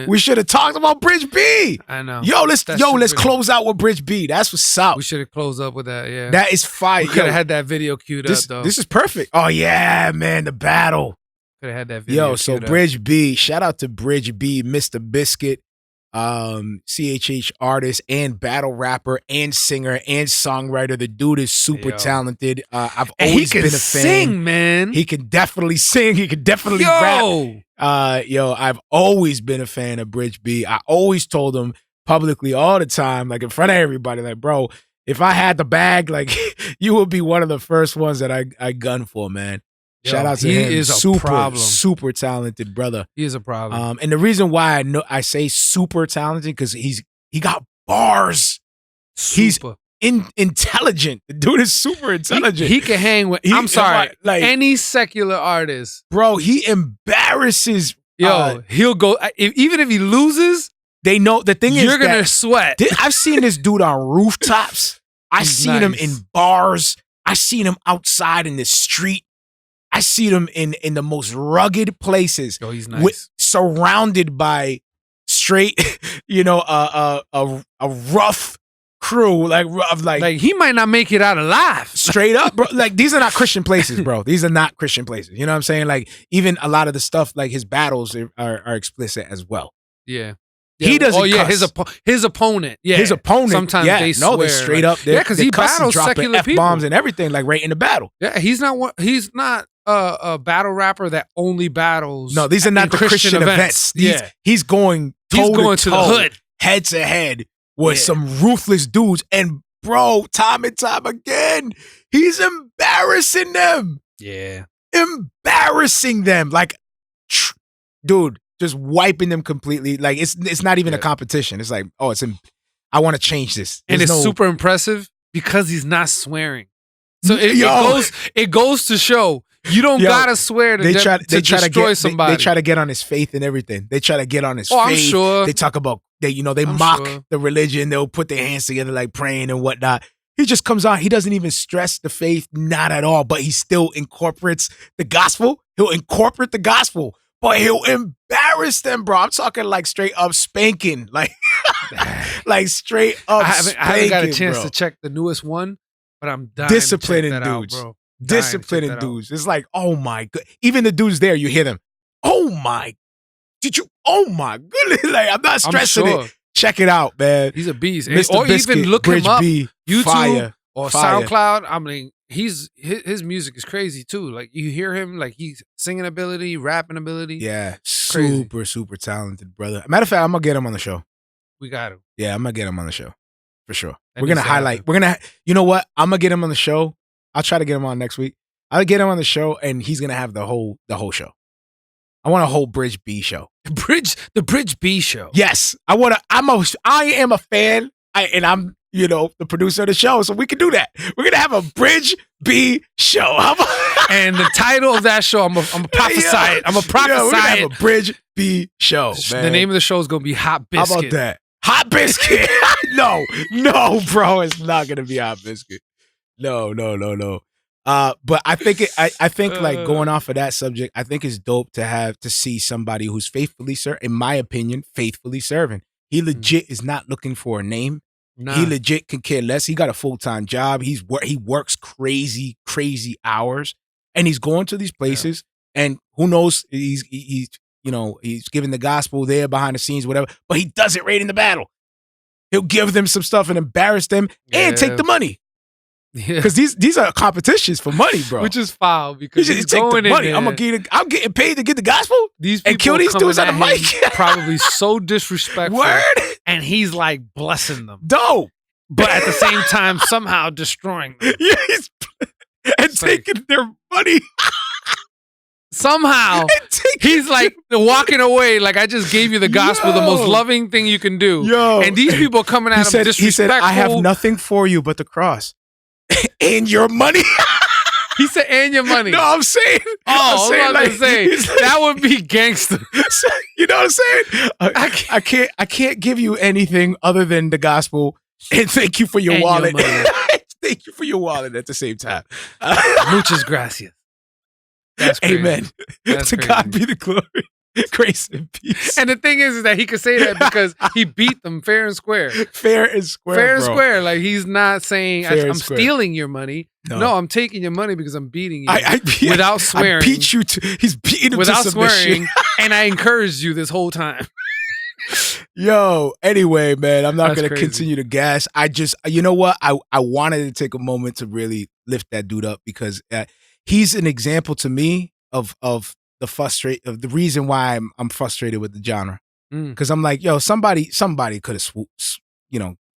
We should have talked about Bridge B. I know. Let's close out with Bridge B. That's what's up. We should have closed up with that. Yeah, that is fire. We could have had that video queued up though. This is perfect. Oh yeah, man, the battle. Could have had that video. So Bridge B. Shout out to Bridge B, Mr. Biscuit, CHH artist and battle rapper and singer and songwriter. The dude is super talented. I've always been a fan. Sing, man. He can definitely sing. He can definitely rap. I've always been a fan of Bridge B. I always told him publicly all the time, like in front of everybody, like, bro, if I had the bag, like, you would be one of the first ones that I gun for, man. Shout out to him. He is a problem. Super talented brother. He is a problem. And the reason why I say super talented because he got bars. Super. He's intelligent. The dude is super intelligent. He can hang with. I'm sorry, like any secular artist, bro. He embarrasses. He'll go even if he loses. They know the thing is you're gonna sweat. I've seen this dude on rooftops. I've seen him in bars. I've seen him outside in the street. I see them in the most rugged places. Oh, he's nice. Surrounded by straight, a rough crew, like he might not make it out alive. Straight up, bro. Like these are not Christian places, bro. These are not Christian places. You know what I'm saying? Like even a lot of the stuff, like his battles are explicit as well. Yeah. He doesn't. Oh yeah, cuss. his opponent. Yeah, his opponent. Sometimes they swear. They're straight up. Because he battles secular people, F-bombs and everything, like right in the battle. Yeah, he's not a battle rapper that only battles. No, these are not the Christian events. He's going to the hood, head to head with some ruthless dudes, and bro, time and time again, he's embarrassing them. Yeah, embarrassing them. Like, dude. Just wiping them completely. Like it's not even a competition. It's like, I want to change this. And it's super impressive because he's not swearing. So it goes to show you don't gotta swear to destroy somebody. They try to get on his faith and everything. They try to get on his faith. I'm sure. They talk about they mock the religion. They'll put their hands together like praying and whatnot. He just comes on. He doesn't even stress the faith, not at all. But he still incorporates the gospel. He'll incorporate the gospel. But he'll embarrass them, bro. I'm talking like straight up spanking. Like straight up spanking, I haven't got a chance to check the newest one, but I'm dying disciplining to check that dudes. out, bro. Disciplining dudes. It's like, oh my god. Even the dudes there, you hear them. Oh my. Did you? Oh my goodness. Like, I'm not stressing it. Check it out, man. He's a beast. Mr. Or Biscuit, even look Bridge him up. B, YouTube fire, or fire. SoundCloud. I mean, his music is crazy too. Like you hear him, like he's singing ability, rapping ability. Yeah, super talented, brother. Matter of fact, I'm gonna get him on the show. We got him. Yeah, I'm gonna get him on the show for sure. We're gonna highlight. You know what? I'm gonna get him on the show. I'll try to get him on next week. I'll get him on the show, and he's gonna have the whole show. I want a whole Bridge B show. The Bridge B show. Yes, I am a fan, and I'm the producer of the show, so we can do that. We're gonna have a Bridge B show. And the title of that show, I'm a prophesy it. I'm a prophesy we're gonna have it. a Bridge B show. Man. The name of the show is gonna be Hot Biscuit. How about that? Hot Biscuit? No, bro, it's not gonna be Hot Biscuit. No. But I think like going off of that subject, I think it's dope to see somebody who's faithfully in my opinion, faithfully serving. He legit is not looking for a name. Nah. He legit can care less. He got a full-time job. He works crazy hours, and he's going to these places. Yeah. And who knows? He's giving the gospel there behind the scenes, whatever. But he does it right in the battle. He'll give them some stuff and embarrass them and take the money. Because these are competitions for money, bro. Which is foul because he's take going the money. in there. I'm getting paid to get the gospel. These people and kill these dudes on the mic. Probably so disrespectful. Word. And he's like blessing them. Dope. But at the same time, somehow destroying them. Yes. And taking their money. Somehow, he's like walking away like, I just gave you the gospel, the most loving thing you can do. And these people coming at him disrespectful. He said, I have nothing for you but the cross. And your money. He said, and your money. No, I'm saying. That would be gangster. You know what I'm saying? I can't give you anything other than the gospel. And thank you for your wallet. Thank you for your wallet at the same time. Muchas gracias. That's crazy. Amen. That's To God crazy. be the glory. Grace and peace. And the thing is that he could say that because he beat them fair and square. Fair and square, Fair and bro. square. Like, he's not saying, Fair and I'm square. stealing your money. No, I'm taking your money because I'm beating you. Without swearing. I beat you to, he's beating him without to submission. swearing. And I encouraged you this whole time. Yo, anyway, man, I'm not That's going to crazy. continue to gas. I just, you know what? I wanted to take a moment to really lift that dude up because he's an example to me of the reason why I'm frustrated with the genre. Because I'm like, yo, somebody could have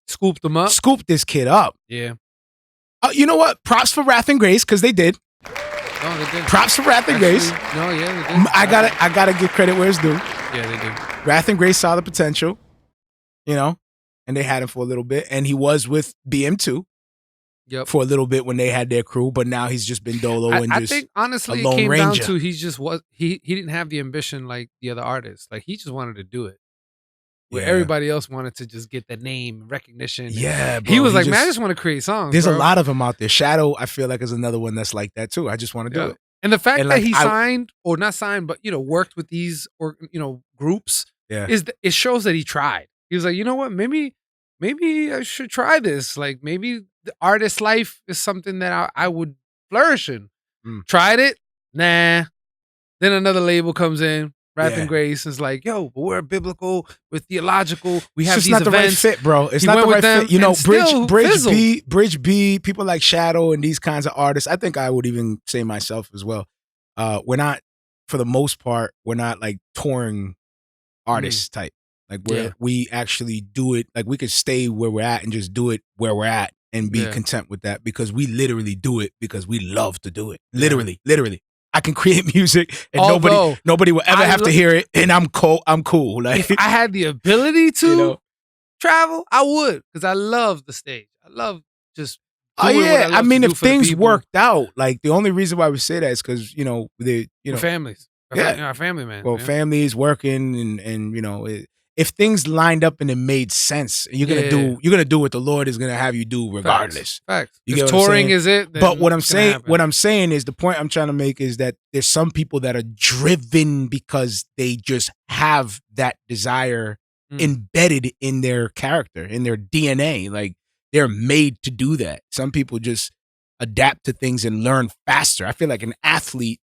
Scooped them up. scooped this kid up. Yeah. You know what? Props for Wrath and Grace because they did. Oh, they did. Props for Wrath and Grace. No, yeah, they did. I gotta give credit where it's due. Yeah, they did. Wrath and Grace saw the potential, and they had him for a little bit, and he was with BM2 Yep. for a little bit when they had their crew, but now he's just been dolo and I just think honestly a it lone came ranger. down to he didn't have the ambition like the other artists. Like, he just wanted to do it. Where Yeah. everybody else wanted to just get the name, recognition. and Yeah, bro, he was like, man, I just want to create songs. There's bro. a lot of them out there. Shadow, I feel like, is another one that's like that too. I just want to do Yeah. it. And the fact And, that like, he I- signed, or not signed, but worked with these groups, Yeah. it shows that he tried. He was like, you know what, maybe I should try this. Like, maybe the artist life is something that I would flourish in. Tried it, nah. Then another label comes in, Wrath Yeah. and Grace, is like, yo, but we're biblical, we're theological, we have It's just these not the right events. fit, bro. It's He not went the with right them fit. You know, and still fizzled. Bridge B, people like Shadow and these kinds of artists. I think I would even say myself as well. We're not, for the most part, we're not like touring artists type. Like we actually do it. Like, we could stay where we're at and just do it where we're at and be content with that, because we literally do it because we love to do it. Literally. I can create music and Although, nobody will ever have to hear it, and I'm cool. Like, if I had the ability to You know? travel, I would, because I love the stage. I love just oh doing what yeah, love I to mean, do if for the things people. worked out, like, the only reason why we say that is because We're families. Our family, man. well, yeah. families working and if things lined up and it made sense, you're gonna do what the Lord is gonna have you do regardless. Facts. You If get what I'm touring saying? is it, then But what I'm it's gonna saying, happen. is the point I'm trying to make is that there's some people that are driven because they just have that desire embedded in their character, in their DNA. Like, they're made to do that. Some people just adapt to things and learn faster. I feel like an athlete,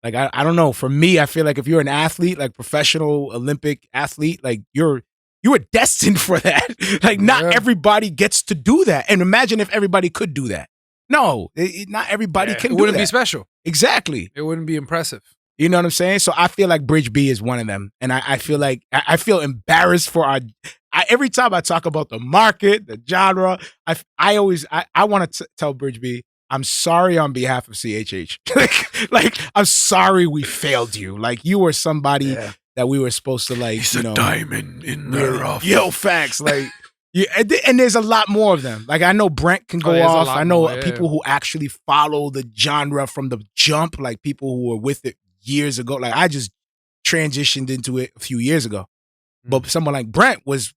like, I don't know. For me, I feel like if you're an athlete, like professional Olympic athlete, like you were destined for that. Like, not everybody gets to do that. And imagine if everybody could do that. No, not everybody can do that. It wouldn't be special. Exactly. It wouldn't be impressive. You know what I'm saying? So I feel like Bridge B is one of them. And I feel like, I feel embarrassed for every time I talk about the market, the genre, I always want to tell Bridge B, I'm sorry on behalf of CHH. like, I'm sorry we failed you. Like, you were somebody that we were supposed to, like, He's a diamond in the really, rough. yo, facts. Like, and there's a lot more of them. Like, I know Brent can go there's a off. lot I know more, people who actually follow the genre from the jump, like people who were with it years ago. Like, I just transitioned into it a few years ago. But someone like Brent was,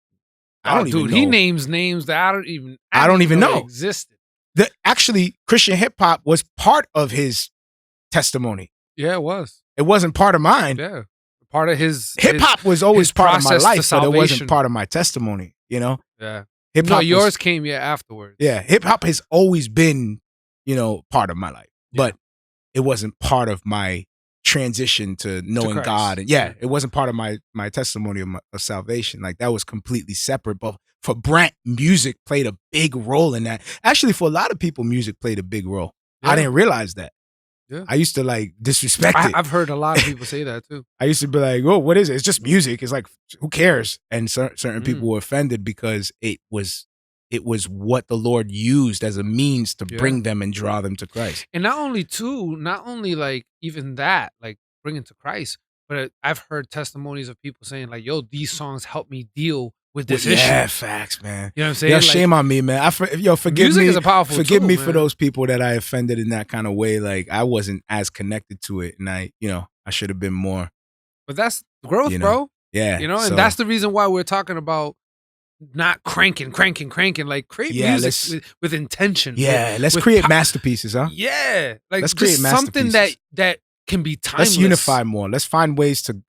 I don't even know. He names names that I don't even know. existed. Actually, Christian hip hop was part of his testimony. Yeah, it was. It wasn't part of mine. Yeah. Part of his Hip hop was always his part of my process to life, but it wasn't salvation. part of my testimony, Yeah. Hip No, hop yours came afterwards. Yeah, hip hop has always been, part of my life, but it wasn't part of my transition to knowing Christ. God. And it wasn't part of my testimony of salvation. Like, that was completely separate. But for Brent, music played a big role in that. Actually, for a lot of people, music played a big role. Yeah. I didn't realize that. Yeah. I used to, like, disrespect it. I've heard a lot of people say that too. I used to be like, "Oh, what is it? It's just music." It's like, who cares? And certain people were offended because it was what the Lord used as a means to bring them and draw them to Christ. And not only like even that, like bringing to Christ, but I've heard testimonies of people saying like, yo, these songs help me deal with this issue. Yeah, facts, man. You know what I'm saying? Yo, Like, shame on me, man. Forgive music me. is a powerful Forgive tool, me for man. those people that I offended in that kind of way. Like, I wasn't as connected to it, and I should have been more. But that's growth, You know, bro. Yeah, And so- that's the reason why we're talking about not cranking. Like, create music with intention. Yeah, let's with create masterpieces, huh? Yeah, like Let's just create something masterpieces. that can be timeless. Let's unify more. Let's find ways to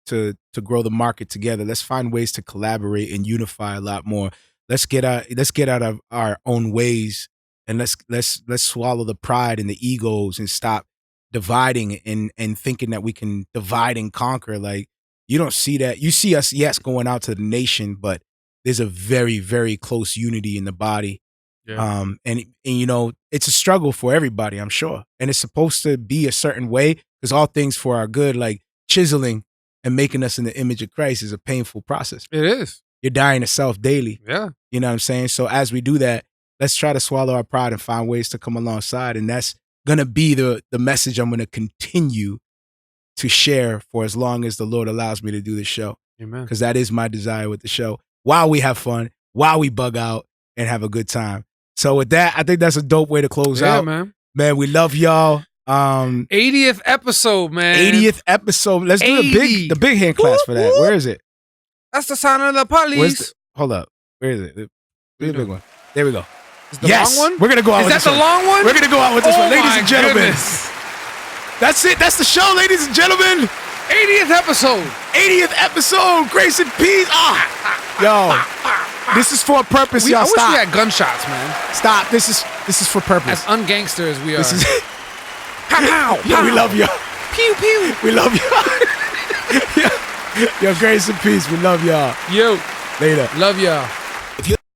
grow the market together. Let's find ways to collaborate and unify a lot more. Let's get out of our own ways, and let's swallow the pride and the egos and stop dividing and thinking that we can divide and conquer. Like, you don't see that. You see us, yes, going out to the nation, but there's a very, very close unity in the body. Yeah. And you know, it's a struggle for everybody, I'm sure. And it's supposed to be a certain way, because all things for our good, like chiseling and making us in the image of Christ, is a painful process. It is. You're dying to self daily. Yeah. You know what I'm saying? So as we do that, let's try to swallow our pride and find ways to come alongside. And that's going to be the message I'm going to continue to share for as long as the Lord allows me to do this show. Amen. Because that is my desire with the show. While we have fun, while we bug out and have a good time. So with that, I think that's a dope way to close out. Man, we love y'all. 80th episode, man. 80th episode. Let's do the big hand claps for that. Where is it? That's the sign of the police. Hold up. Where is it? Where's the big one? There we go. Is the long one? We're gonna go out with this one. Is that the long one? We're gonna go out with this one, ladies and gentlemen. Goodness. That's it. That's the show, ladies and gentlemen. 80th episode. 80th episode. Grace and peace. Yo, this is for a purpose, y'all. I wish Stop. we had gunshots, man. Stop. This is for purpose. As ungangster as we are. This is. Pow, Yo, we love y'all. Pew pew. We love y'all. Yo, grace and peace. We love y'all. Yo, later. Love y'all.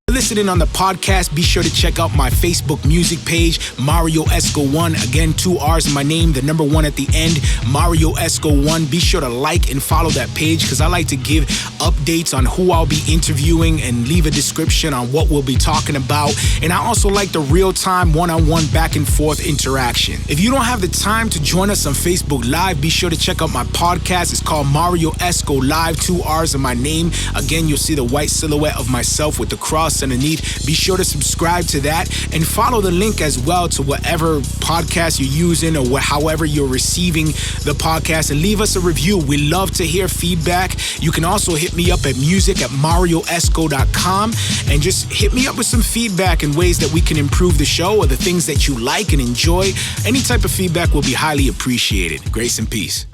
Listening on the podcast, be sure to check out my Facebook music page, Marrio Esco 1. Again, 2 R's in my name, the number 1 at the end, Marrio Esco 1. Be sure to like and follow that page, because I like to give updates on who I'll be interviewing and leave a description on what we'll be talking about. And I also like the real-time one-on-one back and forth interaction. If you don't have the time to join us on Facebook Live, be sure to check out my podcast. It's called Marrio Esco Live, 2 R's in my name. Again, you'll see the white silhouette of myself with the cross underneath. Be sure to subscribe to that and follow the link as well to whatever podcast you're using or however you're receiving the podcast, and leave us a review. We love to hear feedback. You can also hit me up at music@marrioesco.com and just hit me up with some feedback and ways that we can improve the show, or the things that you like and enjoy. Any type of feedback will be highly appreciated. Grace and peace.